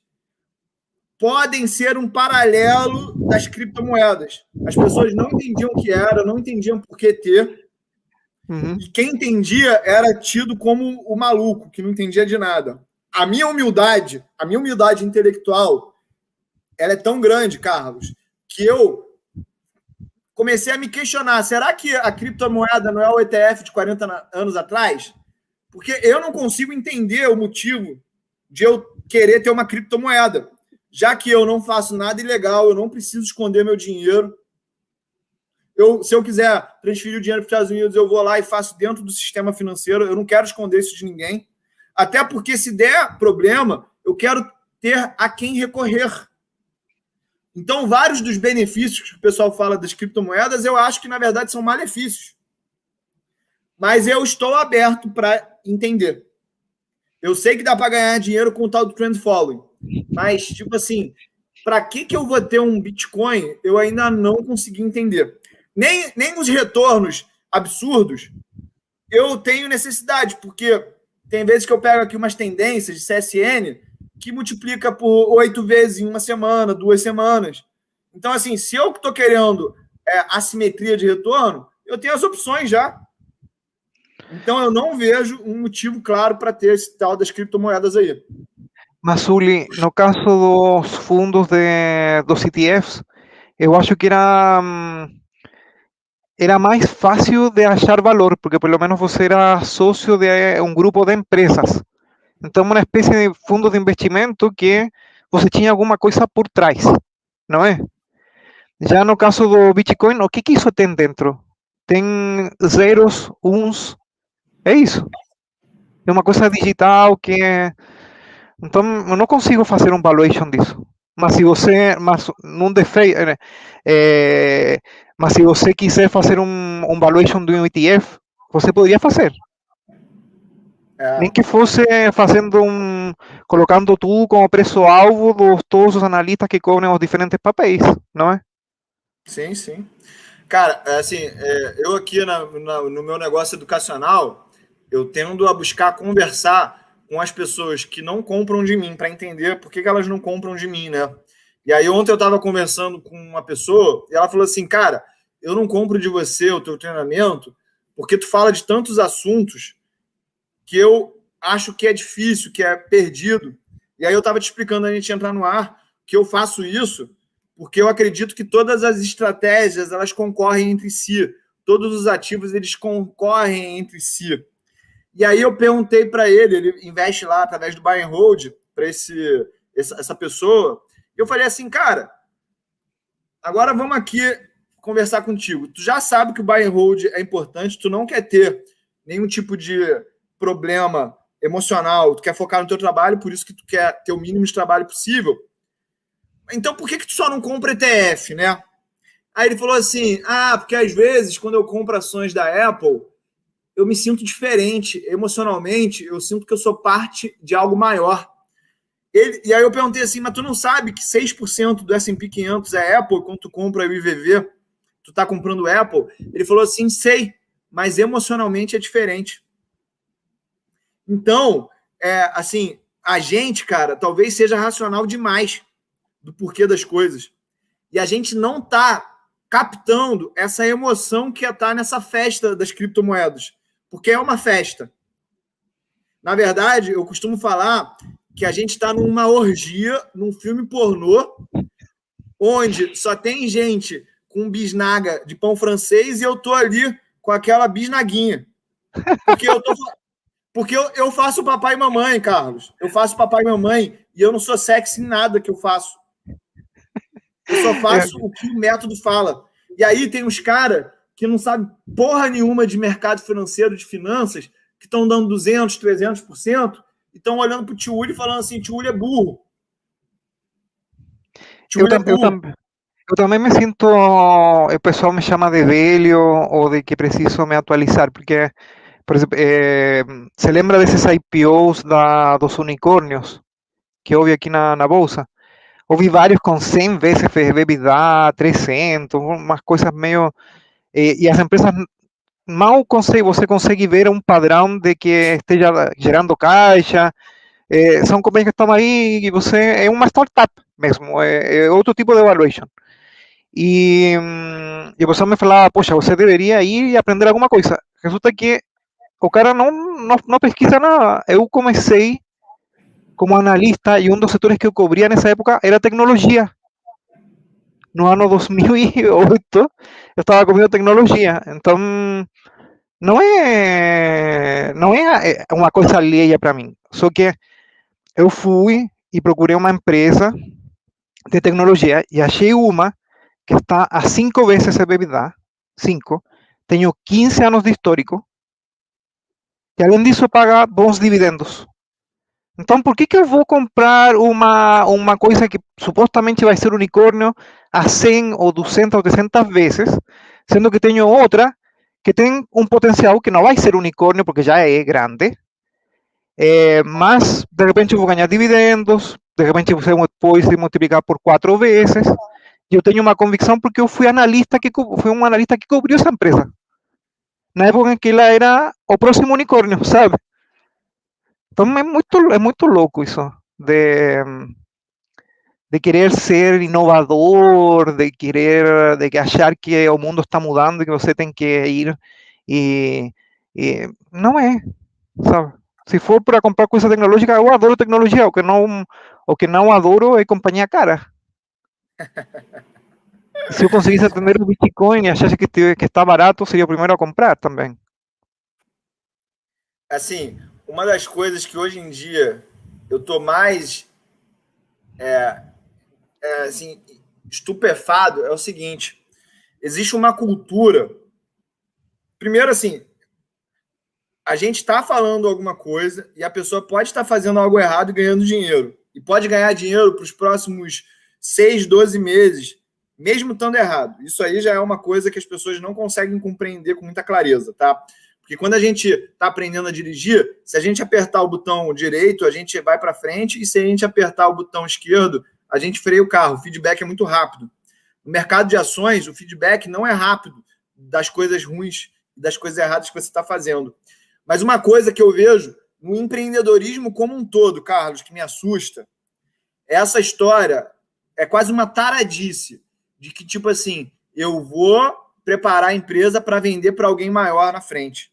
podem ser um paralelo das criptomoedas. As pessoas não entendiam o que era, não entendiam por que ter. Uhum. E quem entendia era tido como o maluco, que não entendia de nada. A minha humildade intelectual, ela é tão grande, Carlos, que eu comecei a me questionar, será que a criptomoeda não é o ETF de 40 anos atrás? Porque eu não consigo entender o motivo de eu querer ter uma criptomoeda, já que eu não faço nada ilegal, eu não preciso esconder meu dinheiro. Se eu quiser transferir o dinheiro para os Estados Unidos, eu vou lá e faço dentro do sistema financeiro. Eu não quero esconder isso de ninguém. Até porque, se der problema, eu quero ter a quem recorrer. Então, vários dos benefícios que o pessoal fala das criptomoedas, eu acho que, na verdade, são malefícios. Mas eu estou aberto para entender. Eu sei que dá para ganhar dinheiro com o tal do trend following. Mas, tipo assim, para que eu vou ter um Bitcoin? Eu ainda não consegui entender. Nem os retornos absurdos eu tenho necessidade, porque tem vezes que eu pego aqui umas tendências de CSN que multiplica por 8 vezes em uma semana, 2 semanas. Então, assim, se eu estou querendo assimetria de retorno, eu tenho as opções já. Então, eu não vejo um motivo claro para ter esse tal das criptomoedas aí. Mas, Uli, no caso dos fundos dos ETFs, eu acho que era mais fácil de achar valor, porque por lo menos você era sócio de um grupo de empresas. Então, uma espécie de fundo de investimento que você tinha alguma coisa por trás, não é? Já no caso do Bitcoin, o que isso tem dentro? Tem zeros, uns, é isso. É uma coisa digital que... Então, eu não consigo fazer um valuation disso. Mas se você... Mas mas se você quiser fazer um valuation de um ETF, você poderia fazer. Nem que fosse colocando tudo como preço-alvo de todos os analistas que cobrem os diferentes papéis, não é? Sim, sim. Cara, assim, eu aqui no meu negócio educacional, eu tendo a buscar conversar com as pessoas que não compram de mim, para entender por que elas não compram de mim, né? E aí ontem eu estava conversando com uma pessoa e ela falou assim, cara, eu não compro de você o teu treinamento porque tu fala de tantos assuntos que eu acho que é difícil, que é perdido. E aí eu estava te explicando, a gente entrar no ar, que eu faço isso porque eu acredito que todas as estratégias elas concorrem entre si, todos os ativos eles concorrem entre si. E aí eu perguntei para ele investe lá através do buy and hold para essa pessoa. Eu falei assim, cara, agora vamos aqui conversar contigo. Tu já sabe que o buy and hold é importante, tu não quer ter nenhum tipo de problema emocional, tu quer focar no teu trabalho, por isso que tu quer ter o mínimo de trabalho possível. Então por que tu só não compra ETF, né? Aí ele falou assim, porque às vezes quando eu compro ações da Apple, eu me sinto diferente emocionalmente, eu sinto que eu sou parte de algo maior. E aí eu perguntei assim, mas tu não sabe que 6% do S&P 500 é Apple quando tu compra o IVV? Tu tá comprando Apple? Ele falou assim, sei, mas emocionalmente é diferente. Então, assim, a gente, cara, talvez seja racional demais do porquê das coisas. E a gente não tá captando essa emoção que está nessa festa das criptomoedas. Porque é uma festa. Na verdade, eu costumo falar que a gente está numa orgia, num filme pornô, onde só tem gente com bisnaga de pão francês e eu tô ali com aquela bisnaguinha. Porque eu faço papai e mamãe, Carlos. Eu faço papai e mamãe e eu não sou sexy em nada que eu faço. Eu só faço o que o método fala. E aí tem uns caras que não sabem porra nenhuma de mercado financeiro, de finanças, que estão dando 200%, 300%, e estão olhando para o tio Uli e falando assim, tio Uli é burro. Tio Uli é burro. Eu também me sinto, o pessoal me chama de velho ou de que preciso me atualizar, porque, por exemplo, se lembra desses IPOs dos unicórnios que houve aqui na Bolsa? Houve vários com 100 vezes EBITDA, 300, umas coisas meio... e as empresas mal você consegue ver um padrão de que esteja gerando caixa. São companhias que estão aí e você é uma startup mesmo, é outro tipo de valuation. E o pessoal me falava, poxa, você deveria ir e aprender alguma coisa. Resulta que o cara não pesquisa nada. Eu comecei como analista e um dos setores que eu cobria nessa época era tecnologia. No ano 2008, eu estava cobrindo tecnologia. Então, não é uma coisa alheia para mim. Só que eu fui e procurei uma empresa de tecnologia e achei uma que está a 5 vezes EBITDA, 5, tenho 15 anos de histórico, e além disso paga bons dividendos. Então, por que eu vou comprar uma coisa que supostamente vai ser unicórnio a 100 ou 200 ou 300 vezes, sendo que tenho outra que tem um potencial que não vai ser unicórnio porque já é grande, mas de repente eu vou ganhar dividendos, de repente você pode multiplicar por 4 vezes. E eu tenho uma convicção porque eu fui um analista que cobriu essa empresa. Na época em que ela era o próximo unicórnio, sabe? Então é muito louco isso de querer ser inovador, de achar que o mundo está mudando e que você tem que ir e não é, sabe? Se for para comprar coisa tecnológica, eu adoro tecnologia, o que não adoro é companhia cara. Se eu conseguisse atender o Bitcoin e achasse que está barato, seria o primeiro a comprar também. Assim, uma das coisas que hoje em dia eu tô mais assim, estupefado é o seguinte: existe uma cultura. Primeiro, assim, a gente está falando alguma coisa e a pessoa pode estar fazendo algo errado e ganhando dinheiro. E pode ganhar dinheiro para os próximos 6, 12 meses, mesmo estando errado. Isso aí já é uma coisa que as pessoas não conseguem compreender com muita clareza, tá? Porque quando a gente está aprendendo a dirigir, se a gente apertar o botão direito, a gente vai para frente, e se a gente apertar o botão esquerdo, a gente freia o carro. O feedback é muito rápido. No mercado de ações, o feedback não é rápido das coisas ruins e das coisas erradas que você está fazendo. Mas uma coisa que eu vejo no empreendedorismo como um todo, Carlos, que me assusta, é essa história, é quase uma taradice, de que, tipo assim, eu vou preparar a empresa para vender para alguém maior na frente.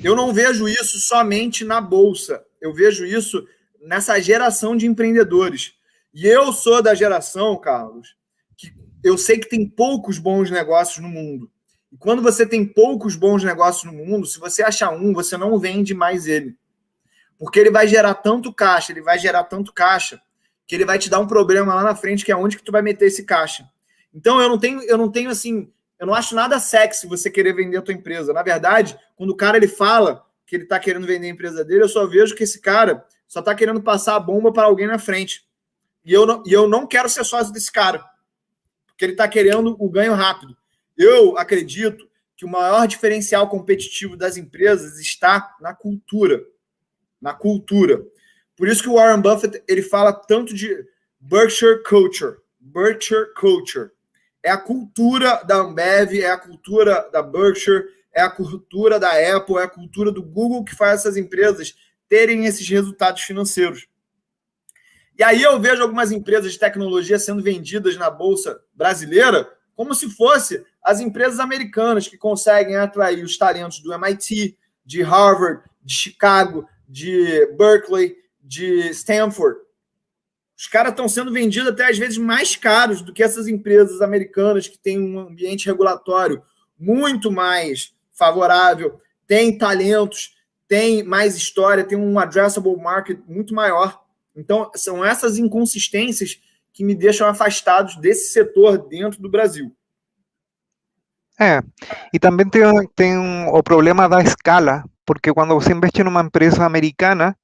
Eu não vejo isso somente na Bolsa, eu vejo isso nessa geração de empreendedores. E eu sou da geração, Carlos, que eu sei que tem poucos bons negócios no mundo. E quando você tem poucos bons negócios no mundo, se você achar um, você não vende mais ele. Porque ele vai gerar tanto caixa, que ele vai te dar um problema lá na frente, que é onde que tu vai meter esse caixa. Então eu não tenho assim, eu não acho nada sexy você querer vender a tua empresa. Na verdade, quando o cara ele fala que ele está querendo vender a empresa dele, eu só vejo que esse cara só está querendo passar a bomba para alguém na frente. E eu não quero ser sócio desse cara, porque ele está querendo o ganho rápido. Eu acredito que o maior diferencial competitivo das empresas está na cultura. Na cultura. Por isso que o Warren Buffett ele fala tanto de Berkshire Culture. Berkshire Culture. É a cultura da Ambev, é a cultura da Berkshire, é a cultura da Apple, é a cultura do Google que faz essas empresas terem esses resultados financeiros. E aí eu vejo algumas empresas de tecnologia sendo vendidas na Bolsa brasileira como se fosse as empresas americanas que conseguem atrair os talentos do MIT, de Harvard, de Chicago, de Berkeley, de Stanford. Os caras estão sendo vendidos até às vezes mais caros do que essas empresas americanas que têm um ambiente regulatório muito mais favorável, têm talentos, têm mais história, têm um addressable market muito maior. Então, são essas inconsistências que me deixam afastados desse setor dentro do Brasil. E também tem o problema da escala, porque quando você investe numa empresa americana,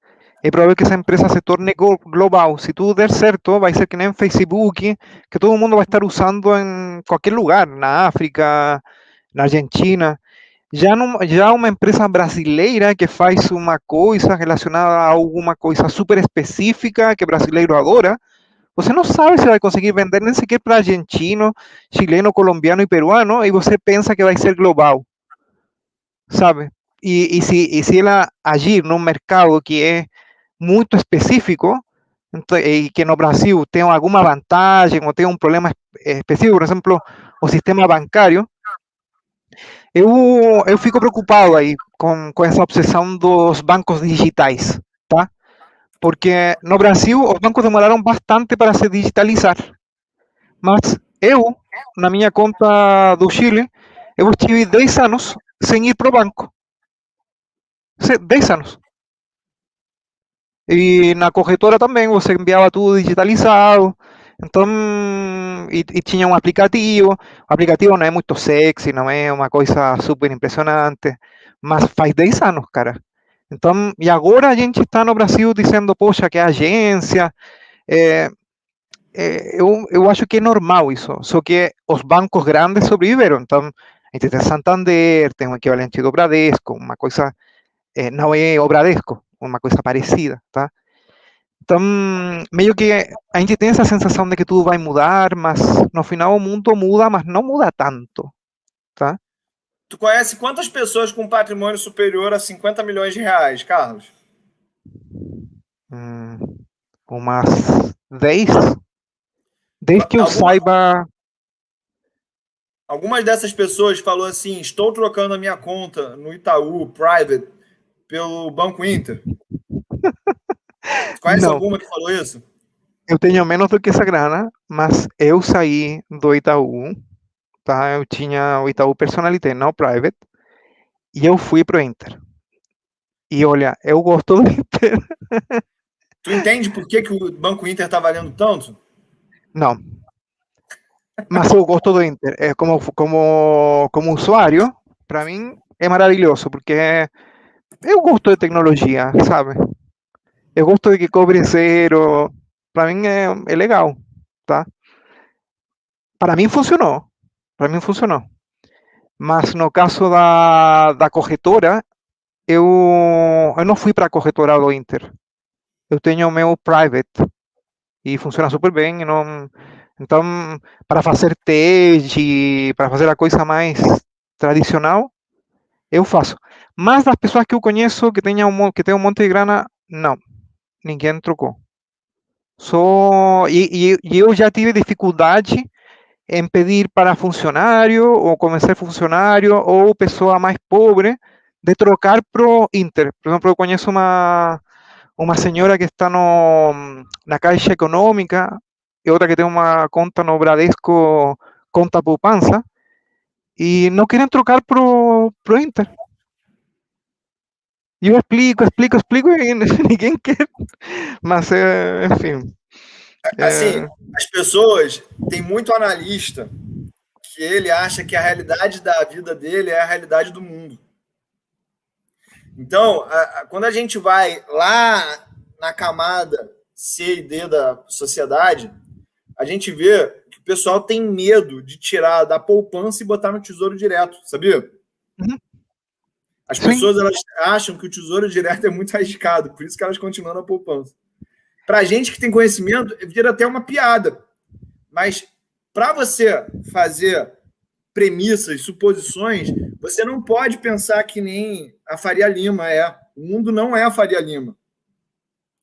é provável que essa empresa se torne global. Se tudo der certo, vai ser que nem Facebook, que todo mundo vai estar usando em qualquer lugar, na África, na Argentina. Já uma empresa brasileira que faz uma coisa relacionada a alguma coisa super específica que o brasileiro adora, você não sabe se vai conseguir vender nem sequer para argentino, chileno, colombiano e peruano, e você pensa que vai ser global, sabe? E se ela agir num mercado que é muito específico, e que no Brasil tem alguma vantagem ou tem um problema específico, por exemplo, o sistema bancário, eu fico preocupado aí com essa obsessão dos bancos digitais, tá? Porque no Brasil os bancos demoraram bastante para se digitalizar, mas eu, na minha conta do Chile, eu estive 10 anos sem ir para o banco. 10 anos. E na corretora também, você enviava tudo digitalizado. Então, e tinha um aplicativo. O aplicativo não é muito sexy, não é uma coisa super impressionante, mas faz 10 anos, cara. Então, e agora a gente está no Brasil dizendo, poxa, que é agência. Eu acho que é normal isso, só que os bancos grandes sobreviveram. Então, a gente tem Santander, tem o equivalente do Bradesco, uma coisa, não é o Bradesco, uma coisa parecida, tá? Então, meio que a gente tem essa sensação de que tudo vai mudar, mas no final o mundo muda, mas não muda tanto, tá? Tu conhece quantas pessoas com patrimônio superior a 50 milhões de reais, Carlos? Umas 10? Desde que eu saiba... Algumas dessas pessoas falou assim, estou trocando a minha conta no Itaú Private pelo Banco Inter. Você conhece Não. alguma que falou isso? Eu tenho menos do que essa grana, mas eu saí do Itaú, tá? Eu tinha o Itaú Personalité, não Private, e eu fui pro Inter. E olha, eu gosto do Inter. Tu entende por que o Banco Inter tá valendo tanto? Não. Mas eu gosto do Inter. Como usuário, para mim é maravilhoso, porque eu gosto de tecnologia, sabe? Eu gosto de que cobre zero. Para mim é legal, tá? Para mim funcionou. Mas no caso da corretora, eu não fui para a corretora do Inter. Eu tenho o meu private e funciona super bem. Então, para fazer teste, para fazer a coisa mais tradicional, eu faço. Mas das pessoas que eu conheço que tem um monte de grana, não, ninguém trocou. Só, e eu já tive dificuldade em pedir para funcionário, ou convencer funcionário, ou pessoa mais pobre, de trocar pro Inter. Por exemplo, eu conheço uma senhora que está na Caixa Econômica e outra que tem uma conta no Bradesco, conta poupança, e não querem trocar pro Inter. E eu explico e ninguém quer. Mas, enfim. Assim, as pessoas têm muito analista que ele acha que a realidade da vida dele é a realidade do mundo. Então, quando a gente vai lá na camada C e D da sociedade, a gente vê que o pessoal tem medo de tirar da poupança e botar no Tesouro Direto, sabia? Uhum. As Sim. pessoas elas acham que o Tesouro Direto é muito arriscado, por isso que elas continuam na poupança. Para a gente que tem conhecimento, vira até uma piada. Mas para você fazer premissas, suposições, você não pode pensar que nem a Faria Lima é. O mundo não é a Faria Lima.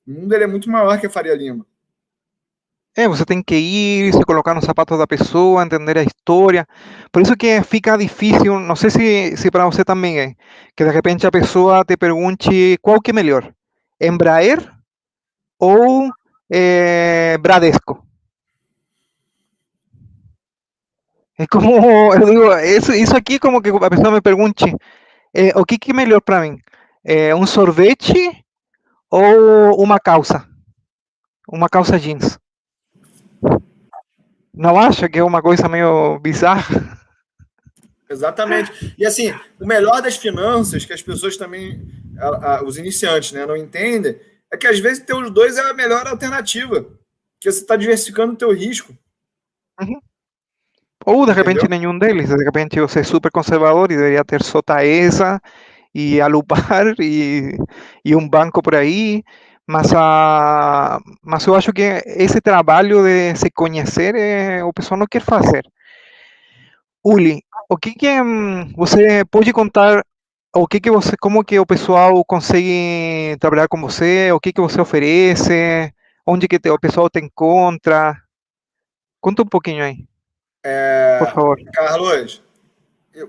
O mundo ele é muito maior que a Faria Lima. Você tem que ir, se colocar nos sapatos da pessoa, entender a história. Por isso que fica difícil, não sei se para você também é, que de repente a pessoa te pergunte qual que é melhor, Embraer ou Bradesco. É como, eu digo, isso aqui é como que a pessoa me pergunte, o que é melhor para mim? Um sorvete ou uma calça jeans? Não acha que é uma coisa meio bizarra? Exatamente. E assim, o melhor das finanças, que as pessoas também, os iniciantes, né, não entendem, é que às vezes ter os dois é a melhor alternativa, porque você está diversificando o teu risco. Uhum. Ou de repente Entendeu? nenhum deles, de repente você é super conservador e deveria ter só Taesa e Alupar e um banco por aí, mas eu acho que esse trabalho de se conhecer o pessoal não quer fazer. Uli, o que você pode contar, como que o pessoal consegue trabalhar com você, o que você oferece, onde que o pessoal te encontra? Conta um pouquinho aí, por favor. Carlos,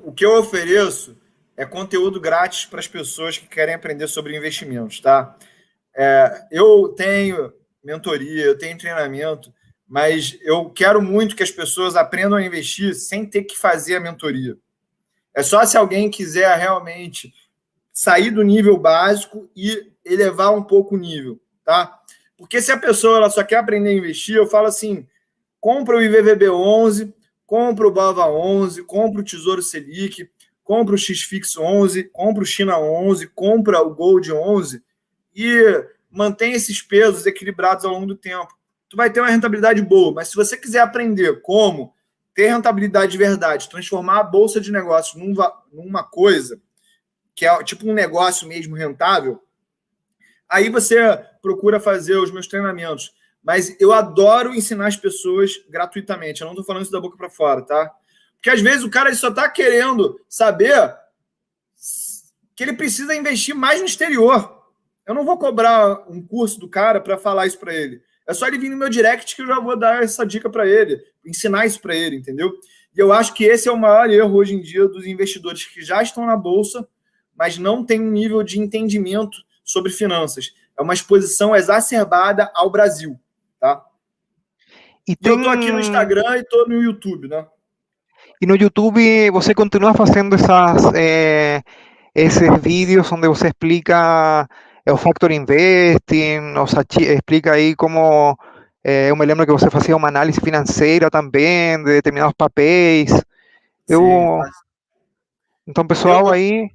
o que eu ofereço é conteúdo grátis para as pessoas que querem aprender sobre investimentos, tá? Eu tenho mentoria, eu tenho treinamento, mas eu quero muito que as pessoas aprendam a investir sem ter que fazer a mentoria. É só se alguém quiser realmente sair do nível básico e elevar um pouco o nível, tá? Porque se a pessoa ela só quer aprender a investir, eu falo assim, compra o IVVB11, compra o BAVA11, compra o Tesouro Selic, compra o XFIX 11, compra o China 11, compra o Gold 11 e mantém esses pesos equilibrados ao longo do tempo. Tu vai ter uma rentabilidade boa, mas se você quiser aprender como ter rentabilidade de verdade, transformar a bolsa de negócios numa coisa que é tipo um negócio mesmo rentável, aí você procura fazer os meus treinamentos. Mas eu adoro ensinar as pessoas gratuitamente. Eu não estou falando isso da boca para fora, tá? Porque às vezes o cara só está querendo saber que ele precisa investir mais no exterior. Eu não vou cobrar um curso do cara para falar isso para ele. É só ele vir no meu direct que eu já vou dar essa dica para ele, ensinar isso para ele, entendeu? E eu acho que esse é o maior erro hoje em dia dos investidores que já estão na bolsa, mas não têm um nível de entendimento sobre finanças. É uma exposição exacerbada ao Brasil, tá? E E eu tô aqui no Instagram e tô no YouTube, né? E no YouTube você continua fazendo esses vídeos onde você explica o Factor Investing, explica aí como. Eu me lembro que você fazia uma análise financeira também, de determinados papéis. Sim. Então, Eu, pessoal, aí.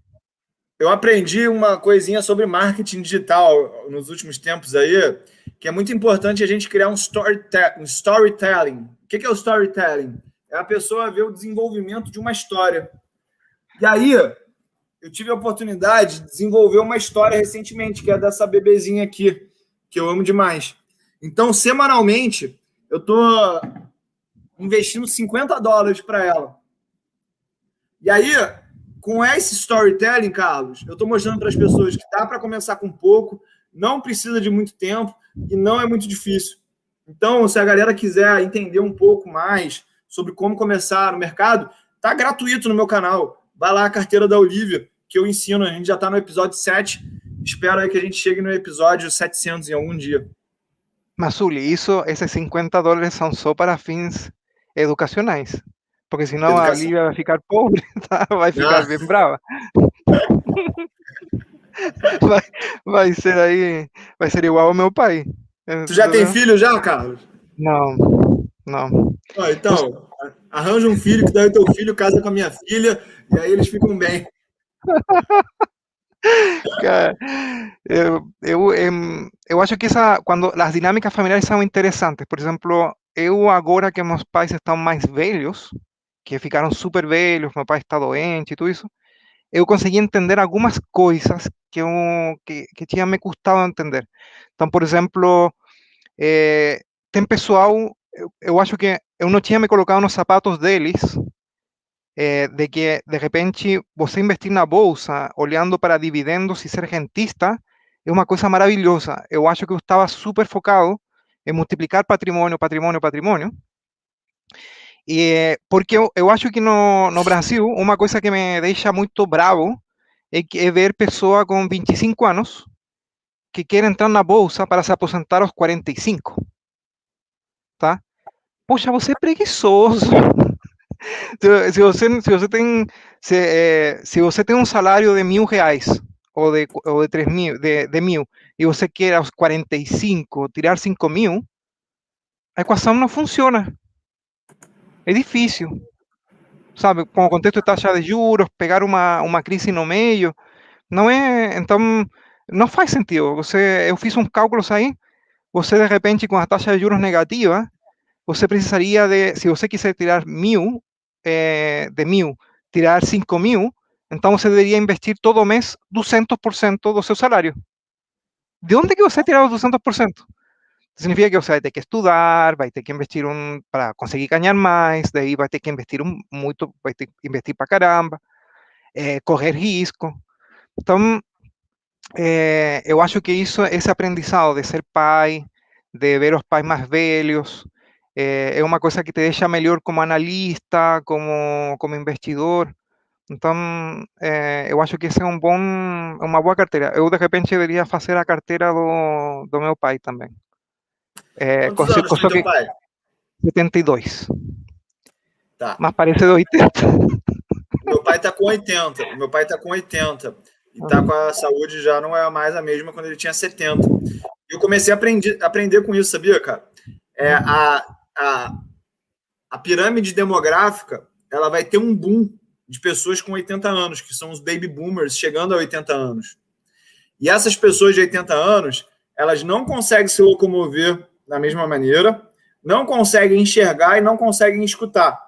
eu aprendi uma coisinha sobre marketing digital nos últimos tempos aí, que é muito importante a gente criar um storytelling. O que é o storytelling? É a pessoa ver o desenvolvimento de uma história. E aí, eu tive a oportunidade de desenvolver uma história recentemente, que é dessa bebezinha aqui, que eu amo demais. Então, semanalmente, eu tô investindo $50 para ela. E aí, com esse storytelling, Carlos, eu estou mostrando para as pessoas que dá para começar com pouco, não precisa de muito tempo e não é muito difícil. Então, se a galera quiser entender um pouco mais sobre como começar no mercado, tá gratuito no meu canal. Vai lá, a carteira da Olivia, que eu ensino. A gente já está no episódio 7. Espero aí que a gente chegue no episódio 700 em algum dia. Mas, Uli, esses $50 são só para fins educacionais. Porque senão a Olivia vai ficar pobre, tá? Vai ficar bem brava. Vai ser igual ao meu pai. Tu já tem filho já, Carlos? Não. Então, arranja um filho que daí o teu filho casa com a minha filha e aí eles ficam bem. Cara, eu acho que quando as dinâmicas familiares são interessantes. Por exemplo, eu agora que meus pais estão mais velhos, que ficaram super velhos, meu pai está doente e tudo isso, eu consegui entender algumas coisas que tinha me custado entender. Então, por exemplo, tem pessoal, eu acho que eu não tinha me colocado nos sapatos deles, de que de repente você investir na bolsa, olhando para dividendos e ser rentista, é uma coisa maravilhosa. Eu acho que eu estava super focado em multiplicar patrimônio, porque eu acho que no Brasil, uma coisa que me deixa muito bravo é ver pessoa com 25 anos que quer entrar na bolsa para se aposentar aos 45, tá? Poxa, você é preguiçoso. Se você tem um salário de R$ 1.000 ou de 3.000, de 1.000, e você quer aos 45 tirar 5.000, a equação não funciona. É difícil. Sabe, com o contexto de taxa de juros, pegar uma crise no meio, não é, então, não faz sentido. Eu fiz uns cálculos aí, você de repente com a taxa de juros negativa, você precisaria se você quiser tirar 1.000, de 1.000, tirar 5.000, então você deveria investir todo mês 200% do seu salário. De onde que você tirar os 200%? Significa que você vai ter que estudar, vai ter que investir para conseguir ganhar mais, daí vai ter que investir muito, vai ter que investir para caramba, correr risco. Então, eu acho que esse aprendizado de ser pai, de ver os pais mais velhos, é uma coisa que te deixa melhor como analista, como investidor. Então, eu acho que esse é uma boa carteira. Eu, de repente, deveria fazer a carteira do meu pai também. Quantos anos tem teu pai? 72. Tá. Mas parece de 80. Meu pai tá com 80. Meu pai tá com 80. E tá com a saúde já não é mais a mesma quando ele tinha 70. Eu comecei a aprender com isso, sabia, cara? A pirâmide demográfica, ela vai ter um boom de pessoas com 80 anos, que são os baby boomers chegando a 80 anos. E essas pessoas de 80 anos, elas não conseguem se locomover da mesma maneira, não conseguem enxergar e não conseguem escutar.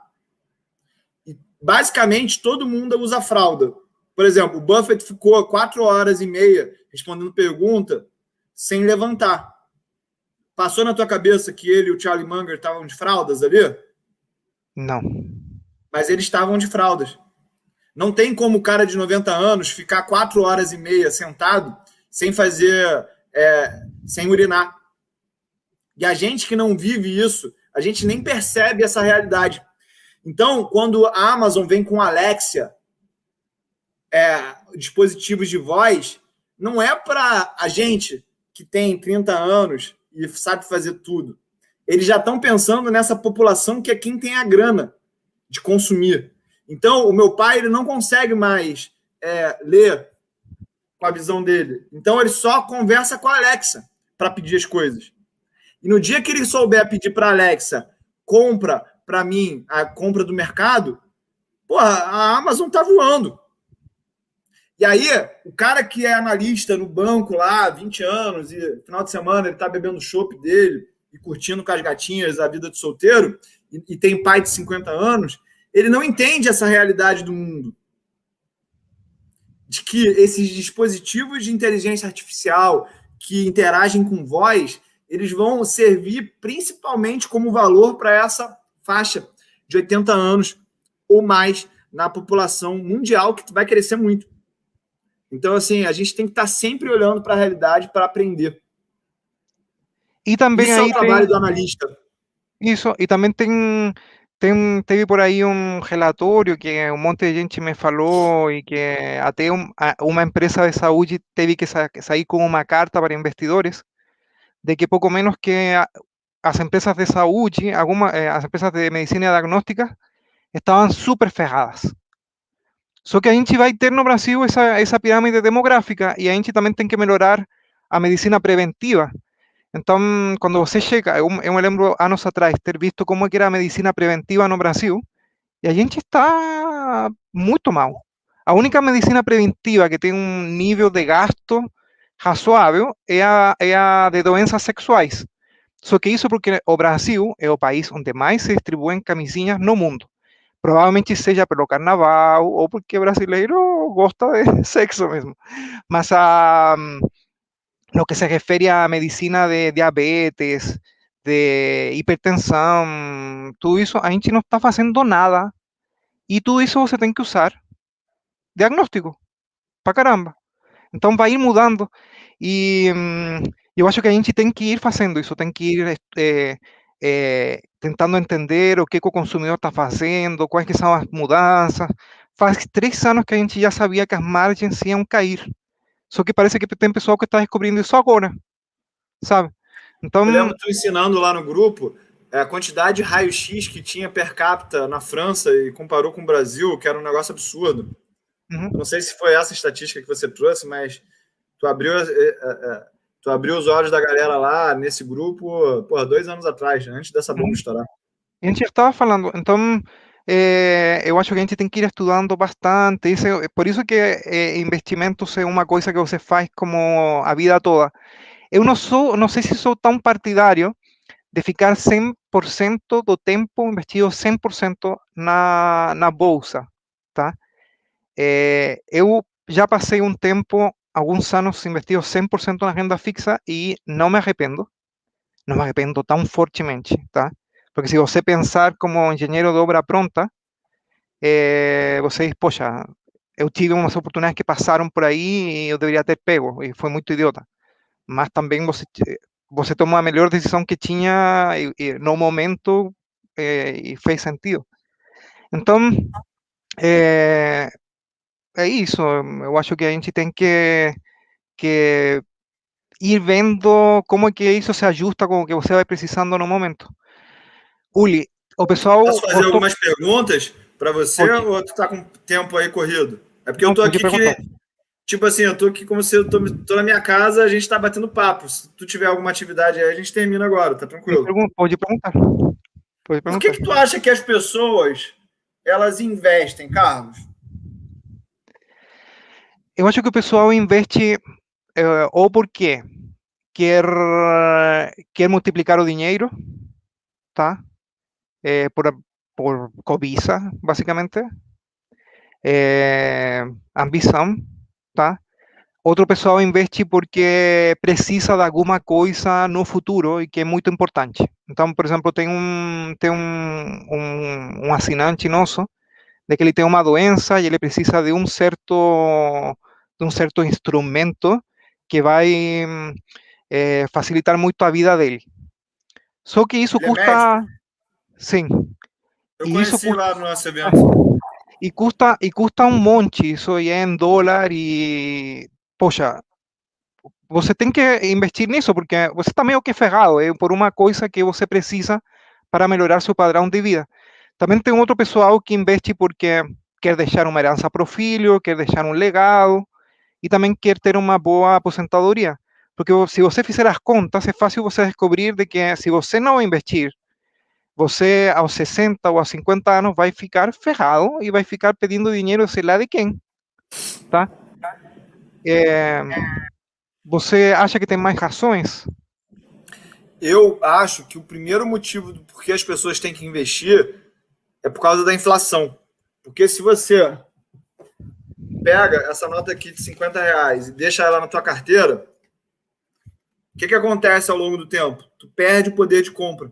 E, basicamente, todo mundo usa fralda. Por exemplo, o Buffett ficou 4 horas e meia respondendo pergunta sem levantar. Passou na tua cabeça que ele e o Charlie Munger estavam de fraldas ali? Não. Mas eles estavam de fraldas. Não tem como o cara de 90 anos ficar 4 horas e meia sentado sem fazer, sem urinar. E a gente que não vive isso, a gente nem percebe essa realidade. Então, quando a Amazon vem com Alexia, dispositivos de voz, não é para a gente que tem 30 anos e sabe fazer tudo. Eles já estão pensando nessa população que é quem tem a grana de consumir. Então, o meu pai ele não consegue mais ler com a visão dele. Então, ele só conversa com a Alexa para pedir as coisas. E no dia que ele souber pedir para a Alexa, compra para mim a compra do mercado, porra, a Amazon tá voando. E aí, o cara que é analista no banco lá, 20 anos, e no final de semana ele tá bebendo chopp dele e curtindo com as gatinhas a vida de solteiro, e tem pai de 50 anos, ele não entende essa realidade do mundo. De que esses dispositivos de inteligência artificial que interagem com voz, eles vão servir principalmente como valor para essa faixa de 80 anos ou mais na população mundial, que vai crescer muito. Então, assim, a gente tem que estar sempre olhando para a realidade para aprender. E também Isso é o aí trabalho do analista. isso, e também teve por aí um relatório que um monte de gente me falou e que até uma empresa de saúde teve que sair com uma carta para investidores de que pouco menos que as empresas de saúde, as empresas de medicina diagnóstica estavam super ferradas. Só que a gente vai ter no Brasil essa pirâmide demográfica e a gente também tem que melhorar a medicina preventiva. Então, quando você chega, eu me lembro anos atrás ter visto como é que era a medicina preventiva no Brasil e a gente está muito mal. A única medicina preventiva que tem um nível de gasto razoável é a de doenças sexuais. Só que isso porque o Brasil é o país onde mais se distribuem camisinhas no mundo. Provavelmente seja pelo carnaval ou porque o brasileiro gosta de sexo mesmo. Mas no que se refere à medicina de diabetes, de hipertensão, tudo isso, a gente não está fazendo nada. E tudo isso você tem que usar diagnóstico, pra caramba. Então vai ir mudando. E eu acho que a gente tem que ir fazendo isso, tem que ir tentando entender o que o consumidor está fazendo, quais que são as mudanças. Faz 3 anos que a gente já sabia que as margens iam cair. Só que parece que tem pessoal que está descobrindo isso agora, sabe? Então, Eu lembro tu ensinando lá no grupo a quantidade de raio-x que tinha per capita na França e comparou com o Brasil, que era um negócio absurdo. uhum. Eu não sei se foi essa estatística que você trouxe, mas tu abriu os olhos da galera lá nesse grupo, porra, 2 anos atrás, antes dessa bomba estourar. A gente estava falando, então eu acho que a gente tem que ir estudando bastante. Por isso que investimentos é uma coisa que você faz como a vida toda. Eu não sei se sou tão partidário de ficar 100% do tempo investido 100% na bolsa, tá? Eu já passei um tempo, alguns anos investido 100% na renda fixa e não me arrependo tão fortemente, tá? Porque se você pensar como engenheiro de obra pronta, você diz, poxa, eu tive umas oportunidades que passaram por aí e eu deveria ter pego, e foi muito idiota. Mas também você tomou a melhor decisão que tinha no momento e fez sentido. Então, é, é isso. Eu acho que a gente tem que ir vendo como é que isso se ajusta com o que você vai precisando no momento. Uli, o pessoal Posso fazer gostou. algumas perguntas para você Pode, ou tu tá com tempo aí corrido? É porque eu não, tô pode aqui perguntar. que, tipo assim, eu tô aqui como se eu tô na minha casa, a gente tá batendo papo. Se tu tiver alguma atividade aí, a gente termina agora, tá tranquilo? Pode perguntar. Pode Por que perguntar. que tu acha que as pessoas elas investem, Carlos? Eu acho que o pessoal investe ou porque quer, quer multiplicar o dinheiro, tá? Por cobiça, basicamente. Ambição, tá? Outro pessoal investe porque precisa de alguma coisa no futuro e que é muito importante. Então, por exemplo, tem um assinante nosso de que ele tem uma doença e ele precisa de um certo instrumento que vai facilitar muito a vida dele. Só que isso Ele é médico? custa, sim, Eu e isso conheci custa, lá no nosso evento. e custa um monte, isso aí é em dólar e, poxa, você tem que investir nisso, porque você está meio que ferrado, por uma coisa que você precisa para melhorar seu padrão de vida. Também tem outro pessoal que investe porque quer deixar uma herança para o filho, quer deixar um legado, e também quer ter uma boa aposentadoria. Porque se você fizer as contas, é fácil você descobrir de que se você não investir, você aos 60 ou aos 50 anos vai ficar ferrado e vai ficar pedindo dinheiro, sei lá de quem, tá? É, você acha que tem mais razões? Eu acho que o primeiro motivo do porquê as pessoas têm que investir é por causa da inflação. Porque se você pega essa nota aqui de R$ 50 e deixa ela na tua carteira, o que acontece ao longo do tempo? Tu perde o poder de compra.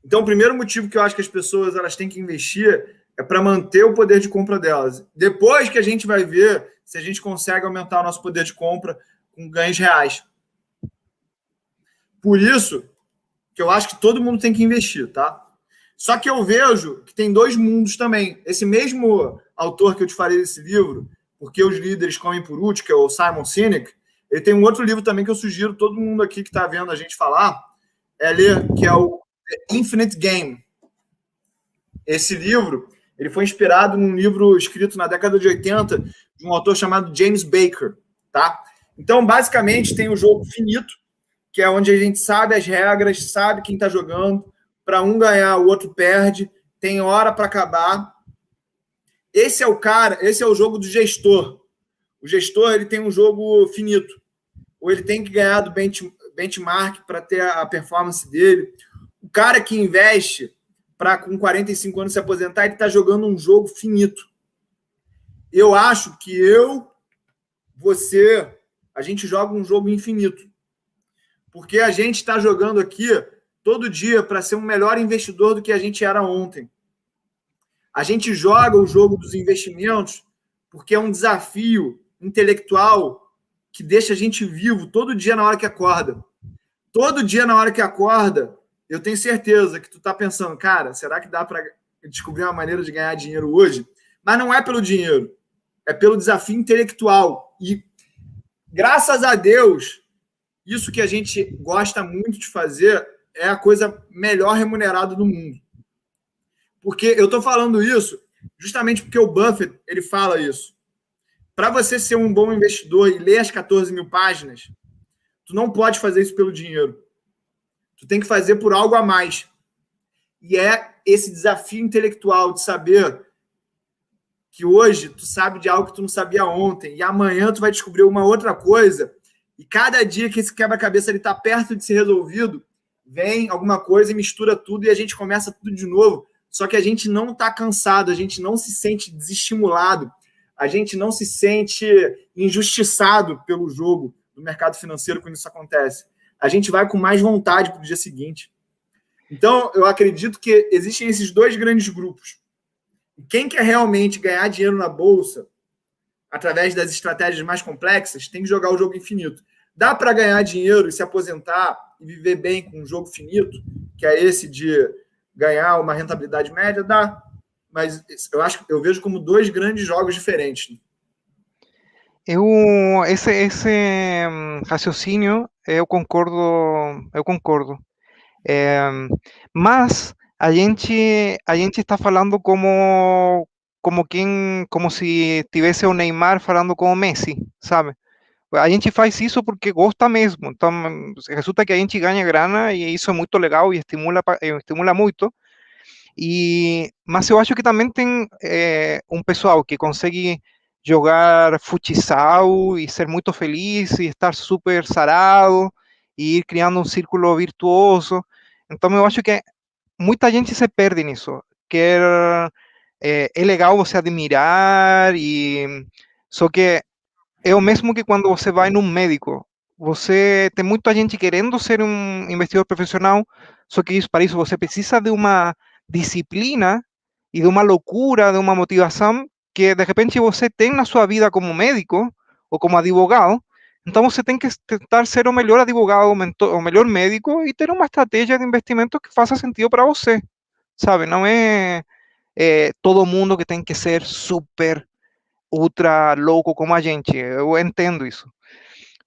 Então, o primeiro motivo que eu acho que as pessoas elas têm que investir é para manter o poder de compra delas. Depois que a gente vai ver se a gente consegue aumentar o nosso poder de compra com ganhos reais. Por isso que eu acho que todo mundo tem que investir, tá? Só que eu vejo que tem dois mundos também. Esse mesmo autor que eu te falei desse livro, Porque os Líderes Comem por Último, que é o Simon Sinek, ele tem um outro livro também que eu sugiro todo mundo aqui que está vendo a gente falar, ler, que é o Infinite Game. Esse livro, ele foi inspirado num livro escrito na década de 80 de um autor chamado James Baker, tá? Então, basicamente, tem o jogo finito, que é onde a gente sabe as regras, sabe quem está jogando, para um ganhar, o outro perde, tem hora para acabar. Esse é o jogo do gestor. O gestor, ele tem um jogo finito, ou ele tem que ganhar do benchmark para ter a performance dele. O cara que investe para com 45 anos se aposentar, ele está jogando um jogo finito. Eu acho que você, a gente joga um jogo infinito. Porque a gente está jogando aqui todo dia para ser um melhor investidor do que a gente era ontem. A gente joga o jogo dos investimentos porque é um desafio intelectual que deixa a gente vivo todo dia na hora que acorda. Todo dia na hora que acorda, eu tenho certeza que tu está pensando, cara, será que dá para descobrir uma maneira de ganhar dinheiro hoje? Mas não é pelo dinheiro, é pelo desafio intelectual. E, graças a Deus, isso que a gente gosta muito de fazer é a coisa melhor remunerada do mundo. Porque eu estou falando isso justamente porque o Buffett ele fala isso. Para você ser um bom investidor e ler as 14 mil páginas, tu não pode fazer isso pelo dinheiro. Tu tem que fazer por algo a mais. E é esse desafio intelectual de saber que hoje tu sabe de algo que tu não sabia ontem e amanhã tu vai descobrir uma outra coisa e cada dia que esse quebra-cabeça está perto de ser resolvido, vem alguma coisa e mistura tudo e a gente começa tudo de novo. Só que a gente não está cansado, a gente não se sente desestimulado, a gente não se sente injustiçado pelo jogo do mercado financeiro quando isso acontece. A gente vai com mais vontade para o dia seguinte. Então, eu acredito que existem esses dois grandes grupos. Quem quer realmente ganhar dinheiro na Bolsa, através das estratégias mais complexas, tem que jogar o jogo infinito. Dá para ganhar dinheiro e se aposentar e viver bem com um jogo finito, que é esse de ganhar uma rentabilidade média? Dá. Mas eu vejo como dois grandes jogos diferentes. Esse raciocínio, eu concordo. Mas a gente está falando como se tivesse o Neymar falando como Messi, sabe? A gente faz isso porque gosta mesmo. Então, resulta que a gente ganha grana e isso é muito legal e estimula muito. Mas eu acho que também tem um pessoal que consegue jogar futsal e ser muito feliz e estar super sarado e ir criando um círculo virtuoso. Então, eu acho que muita gente se perde nisso. É legal você admirar, só que é o mesmo que quando você vai num médico. Você tem muita gente querendo ser um investidor profissional, só que para isso você precisa de uma disciplina e de uma loucura, de uma motivação que de repente você tem na sua vida como médico ou como advogado. Então você tem que tentar ser o melhor advogado, o melhor médico e ter uma estratégia de investimento que faça sentido para você, sabe? Não é todo mundo que tem que ser super ultra louco como a gente. Eu entendo isso.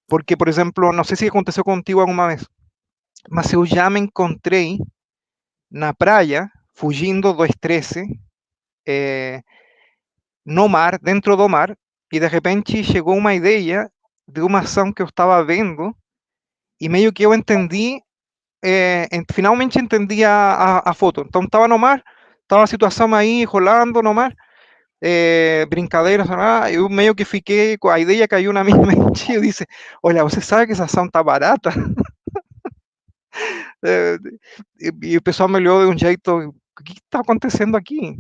Porque, por exemplo, não sei se aconteceu contigo alguma vez, mas eu já me encontrei na praia, fugindo do estresse, no mar, dentro do mar, e de repente chegou uma ideia de uma ação que eu estava vendo, e meio que eu entendi, finalmente entendi a foto. Então estava no mar, estava a situação aí rolando no mar, brincadeiras, eu meio que fiquei com a ideia, caiu na minha mente e eu disse, olha, você sabe que essa ação tá barata? E o pessoal me olhou de um jeito, o que está acontecendo aqui?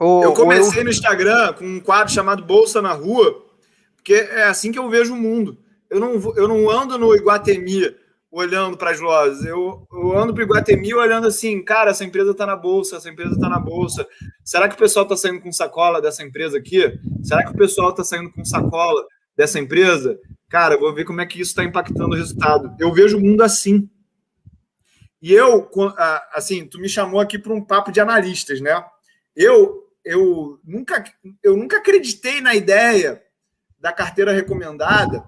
Eu comecei no Instagram com um quadro chamado Bolsa na Rua, porque é assim que eu vejo o mundo. Eu não ando no Iguatemi olhando para as lojas. Eu ando para o Iguatemi olhando assim, cara, essa empresa está na bolsa, essa empresa está na bolsa. Será que o pessoal está saindo com sacola dessa empresa aqui? Será que o pessoal está saindo com sacola dessa empresa? Cara, vou ver como é que isso está impactando o resultado. Eu vejo o mundo assim. E eu, assim, tu me chamou aqui para um papo de analistas, né? Eu nunca acreditei na ideia da carteira recomendada,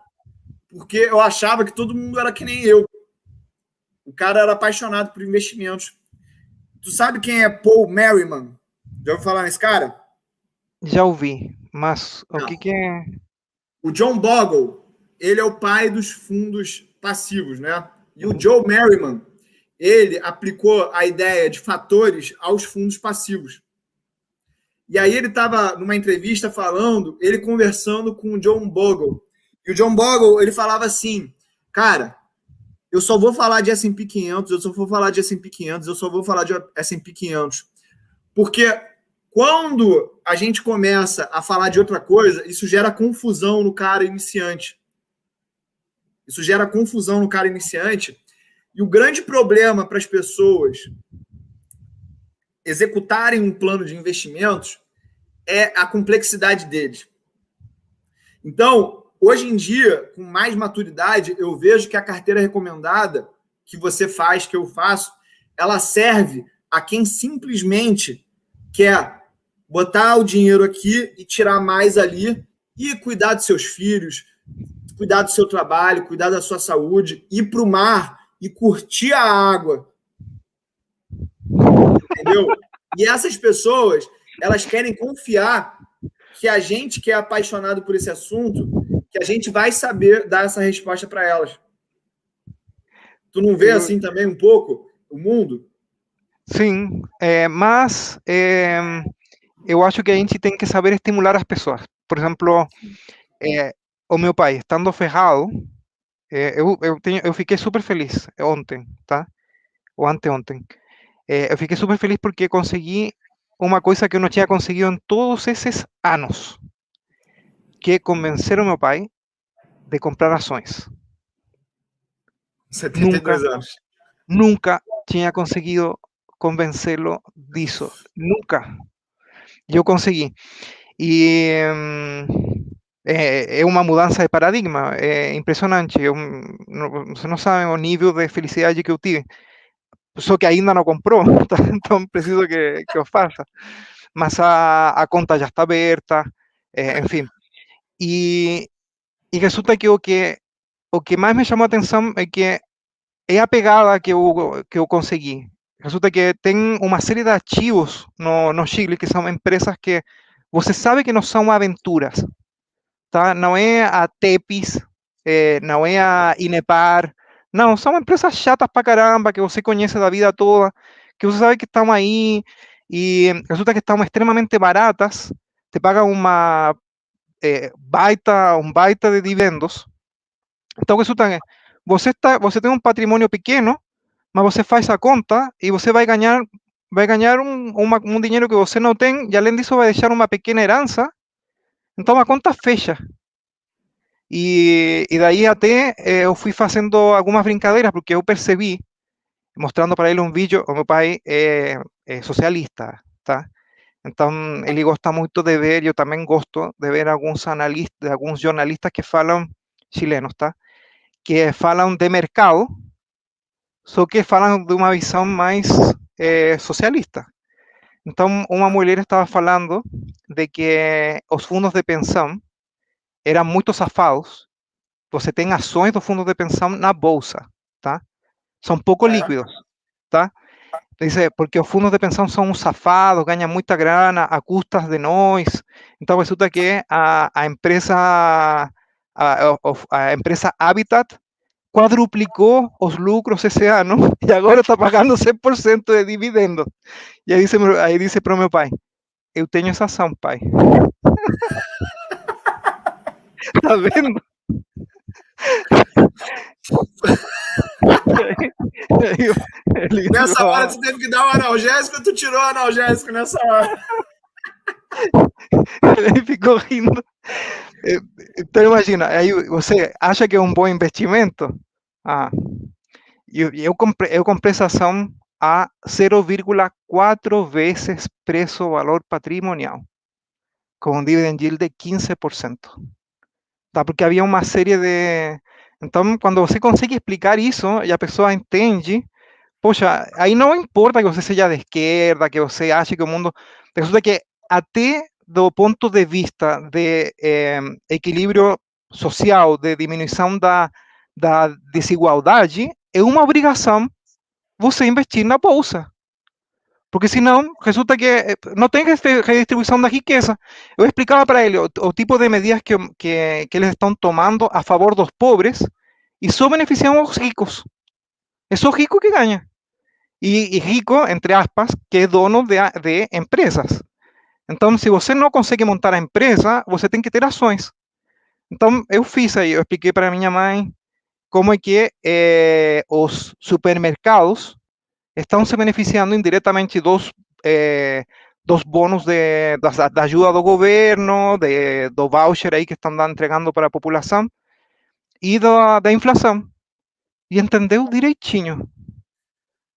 porque eu achava que todo mundo era que nem eu. O cara era apaixonado por investimentos. Tu sabe quem é Paul Merriman? Já ouviu falar nesse cara? Já ouvi, mas o que é? O John Bogle, ele é o pai dos fundos passivos, né? E o Joe Merriman, ele aplicou a ideia de fatores aos fundos passivos. E aí ele estava numa entrevista falando, ele conversando com o John Bogle. E o John Bogle, ele falava assim, cara, eu só vou falar de S&P 500, eu só vou falar de S&P 500, eu só vou falar de S&P 500. Porque quando a gente começa a falar de outra coisa, isso gera confusão no cara iniciante. Isso gera confusão no cara iniciante. E o grande problema para as pessoas executarem um plano de investimentos é a complexidade deles. Então, hoje em dia, com mais maturidade, eu vejo que a carteira recomendada que você faz, que eu faço, ela serve a quem simplesmente quer botar o dinheiro aqui e tirar mais ali e cuidar dos seus filhos, cuidar do seu trabalho, cuidar da sua saúde, ir para o mar e curtir a água. Entendeu? E essas pessoas, elas querem confiar que a gente que é apaixonado por esse assunto, que a gente vai saber dar essa resposta para elas. Tu não vê assim também um pouco o mundo? Sim, mas eu acho que a gente tem que saber estimular as pessoas. Por exemplo, o meu pai, estando ferrado, eu fiquei super feliz ontem, tá? Ou anteontem. Eu fiquei super feliz porque consegui uma coisa que eu não tinha conseguido em todos esses anos, que é convencer o meu pai de comprar ações. 72 anos. Nunca tinha conseguido convencê-lo disso. Nunca. Eu consegui. E é uma mudança de paradigma. É impressionante. Você não sabe o nível de felicidade que eu tive. Só que ainda não comprou, então preciso que eu faça. Mas a conta já está aberta, enfim. E resulta que o que mais me chamou a atenção é que é a pegada que eu consegui. Resulta que tem uma série de ativos no Chile que são empresas que você sabe que não são aventuras, tá? Não é a Tepis, não é a Inepar, não, são empresas chatas pra caramba que você conhece da vida toda, que você sabe que estão aí e resulta que estão extremamente baratas, te pagam um baita de dividendos. Então resulta que você tem um patrimônio pequeno, mas você faz a conta e você vai ganhar um dinheiro que você não tem e além disso vai deixar uma pequena herança. Então a conta fecha. E daí até eu fui fazendo algumas brincadeiras porque eu percebi, mostrando para ele um vídeo, o meu pai é socialista, tá? Então ele gosta muito de ver, eu também gosto de ver alguns analistas, alguns jornalistas que falam chilenos, tá? Que falam de mercado, só que falam de uma visão mais socialista. Então, uma mulher estava falando de que os fundos de pensão eram muito safados. Você tem ações dos fundos de pensão na bolsa, tá? São pouco líquidos, tá? Dice, porque os fundos de pensão são uns safados, ganham muita grana a custas de nós. Então, resulta que a empresa Habitat quadruplicou os lucros esse ano e agora está pagando 100% de dividendos. E aí disse para o meu pai, eu tenho essa ação, pai. Tá vendo? Nessa hora você teve que dar um analgésico, tu tirou o analgésico nessa hora. Ele ficou rindo. Então imagina, aí você acha que é um bom investimento? eu comprei essa ação a 0,4 vezes preço-valor patrimonial, com um dividend yield de 15%. Tá? Porque havia uma série de... Então, quando você consegue explicar isso e a pessoa entende, poxa, aí não importa que você seja de esquerda, que você ache que o mundo... Resulta que até do ponto de vista de equilíbrio social, de diminuição da desigualdade, é uma obrigação você investir na bolsa. Porque senão, resulta que não tem redistribuição da riqueza. Eu explicava para ele o tipo de medidas que eles estão tomando a favor dos pobres e só beneficiam aos ricos. É só rico que ganha. E rico, entre aspas, que é dono de empresas. Então, se você não consegue montar a empresa, você tem que ter ações. Então, eu fiz aí, eu expliquei para minha mãe como é que os supermercados estão se beneficiando indiretamente dos bônus da ajuda do governo, do voucher aí que estão entregando para a população e da inflação. E entendeu direitinho,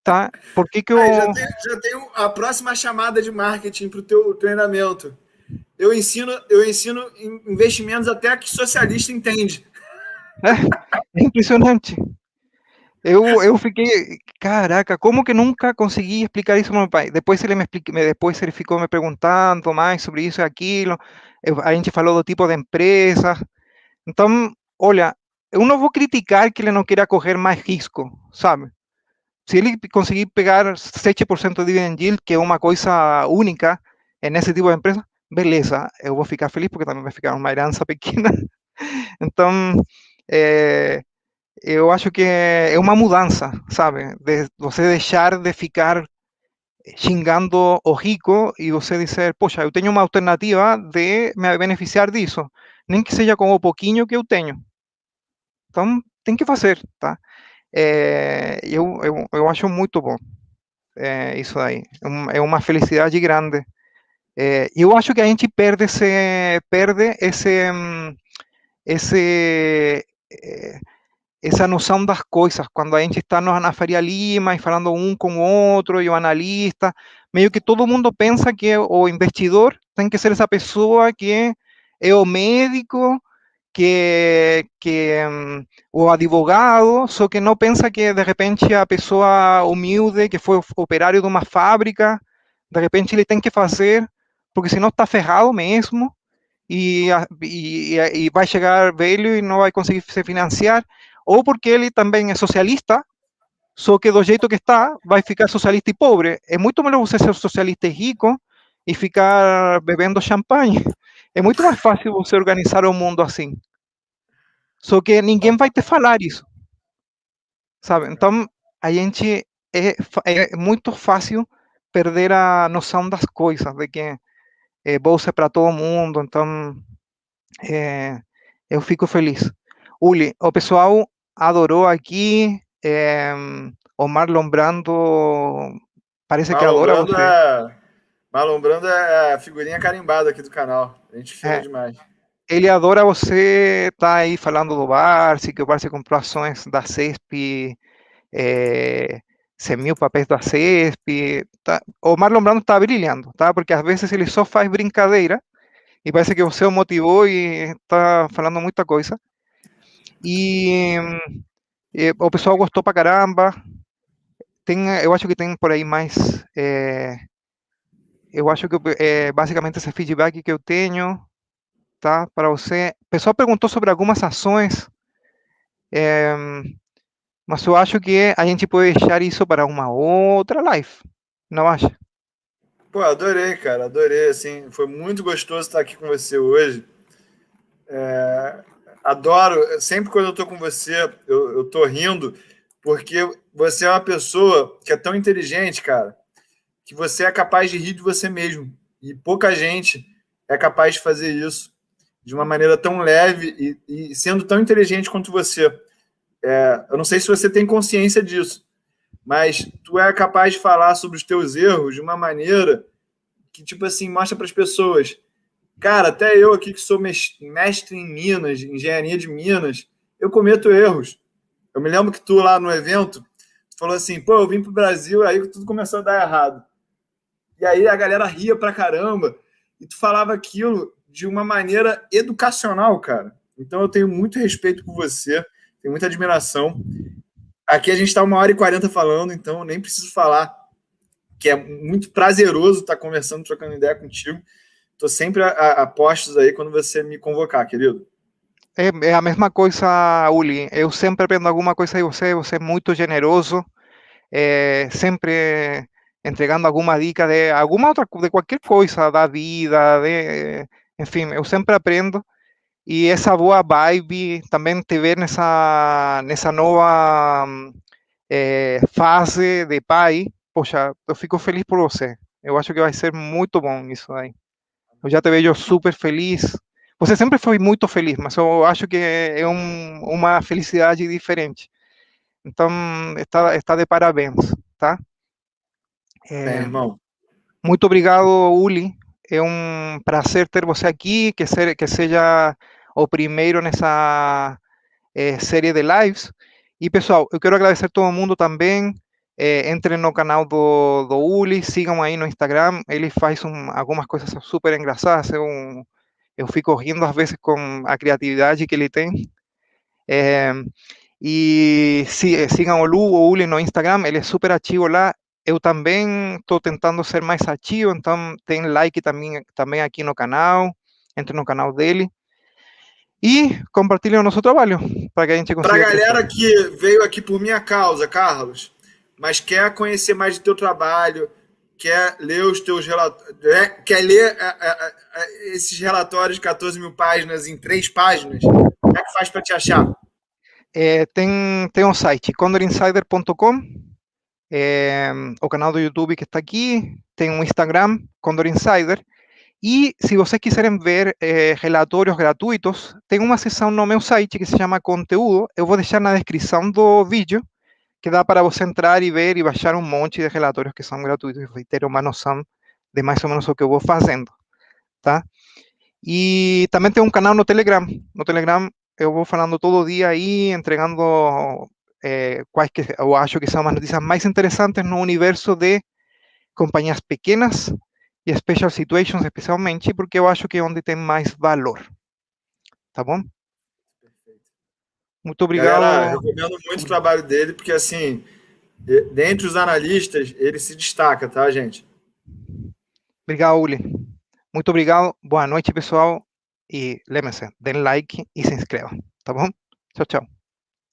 tá? Por que que Aí eu... já tenho a próxima chamada de marketing para o teu treinamento. Eu ensino investimentos até que socialista entende. É impressionante. Eu fiquei, caraca, como que nunca consegui explicar isso ao meu pai? Depois ele depois ele ficou me perguntando mais sobre isso e aquilo. A gente falou do tipo de empresa. Então, olha, eu não vou criticar que ele não queira correr mais risco, sabe? Se ele conseguir pegar 7% de dividend yield, que é uma coisa única nesse tipo de empresa, beleza, eu vou ficar feliz porque também vai ficar uma herança pequena. Então, é, eu acho que é uma mudança, sabe? De você deixar de ficar xingando o rico e você dizer, poxa, eu tenho uma alternativa de me beneficiar disso, nem que seja com o pouquinho que eu tenho. Então, tem que fazer, tá? Eu acho muito bom isso aí. É uma felicidade grande. Eu acho que a gente perde esse, essa noção das coisas, quando a gente está na Faria Lima e falando um com o outro, e o analista, meio que todo mundo pensa que o investidor tem que ser essa pessoa que é o médico, o advogado, só que não pensa que de repente a pessoa humilde, que foi operário de uma fábrica, de repente ele tem que fazer, porque senão está ferrado mesmo, e vai chegar velho e não vai conseguir se financiar, ou porque ele também é socialista, só que do jeito que está, vai ficar socialista e pobre. É muito melhor você ser socialista e rico e ficar bebendo champanhe. É muito mais fácil você organizar o mundo assim. Só que ninguém vai te falar isso, sabe? Então, a gente é muito fácil perder a noção das coisas, de que bolsa é para todo mundo. Então, eu fico feliz. Uli, o pessoal adorou aqui. O Marlon Brando parece que adora Malombrando você. é, Malombrando é a figurinha carimbada aqui do canal. A gente fina É, demais. ele adora você, tá aí falando do Barsi, que o Barsi comprou ações da CESP, 100 mil papéis da CESP. Tá? O Marlon Brando está brilhando, tá? Porque às vezes ele só faz brincadeira e parece que você o motivou e está falando muita coisa. E o pessoal gostou pra caramba. Eu acho que tem por aí mais. Eu acho que basicamente esse feedback que eu tenho, tá? Para você. O pessoal perguntou sobre algumas ações, é, mas eu acho que a gente pode deixar isso para uma outra live, não acha? Pô, adorei, cara, adorei. Assim, foi muito gostoso estar aqui com você hoje. Adoro, sempre quando eu tô com você, eu tô rindo, porque você é uma pessoa que é tão inteligente, cara, que você é capaz de rir de você mesmo. E pouca gente é capaz de fazer isso de uma maneira tão leve e sendo tão inteligente quanto você. Eu não sei se você tem consciência disso, mas tu é capaz de falar sobre os teus erros de uma maneira que, tipo assim, mostra para as pessoas. Cara, até eu aqui que sou mestre em Minas, engenharia de Minas, eu cometo erros. Eu me lembro que tu lá no evento, falou assim, pô, eu vim pro Brasil, aí tudo começou a dar errado. E aí a galera ria pra caramba, e tu falava aquilo de uma maneira educacional, cara. Então eu tenho muito respeito por você, tenho muita admiração. Aqui a gente está 1h40 falando, então eu nem preciso falar, que é muito prazeroso estar conversando, trocando ideia contigo. Estou sempre a postos aí quando você me convocar, querido. É a mesma coisa, Uli. Eu sempre aprendo alguma coisa de você. Você é muito generoso, sempre entregando alguma dica de alguma outra, de qualquer coisa da vida, enfim, eu sempre aprendo. E essa boa vibe também te ver nessa nova fase de pai. Poxa, eu fico feliz por você. Eu acho que vai ser muito bom isso aí. Eu já te vejo super feliz. Você sempre foi muito feliz, mas eu acho que é uma felicidade diferente. Então, está de parabéns, tá? Bem, irmão. Muito obrigado, Uli. É um prazer ter você aqui, que seja o primeiro nessa série de lives. E, pessoal, eu quero agradecer a todo mundo também. Entrem no canal do Uli, sigam aí no Instagram. Ele faz algumas coisas super engraçadas. Eu fico rindo às vezes com a criatividade que ele tem. E sigam o Uli no Instagram, ele é super ativo lá. Eu também estou tentando ser mais ativo, então tem like também aqui no canal. Entre no canal dele. E compartilhem o nosso trabalho, para que a gente Para a consiga crescer. galera que veio aqui por minha causa, Carlos, mas quer conhecer mais do teu trabalho, quer ler os teus relatórios, quer ler esses relatórios de 14 mil páginas em 3 páginas, como é que faz para te achar? Tem um site, condorinsider.com, o canal do YouTube que está aqui, tem um Instagram, Condor Insider. E se vocês quiserem ver relatórios gratuitos, tem uma seção no meu site que se chama Conteúdo. Eu vou deixar na descrição do vídeo, que dá para você entrar e ver e baixar um monte de relatórios que são gratuitos e ter uma noção de mais ou menos o que eu vou fazendo, tá? E também tem um canal no Telegram. No Telegram eu vou falando todo dia aí, entregando quais que eu acho que são as notícias mais interessantes no universo de companhias pequenas e special situations, especialmente, porque eu acho que é onde tem mais valor. Tá bom? Muito Galera, obrigado. recomendo muito o trabalho dele, porque assim, dentre os analistas, ele se destaca, tá, gente? Obrigado, Uli. Muito obrigado. Boa noite, pessoal. E lembre-se, den like e se inscrevam. Tá bom? Tchau, tchau.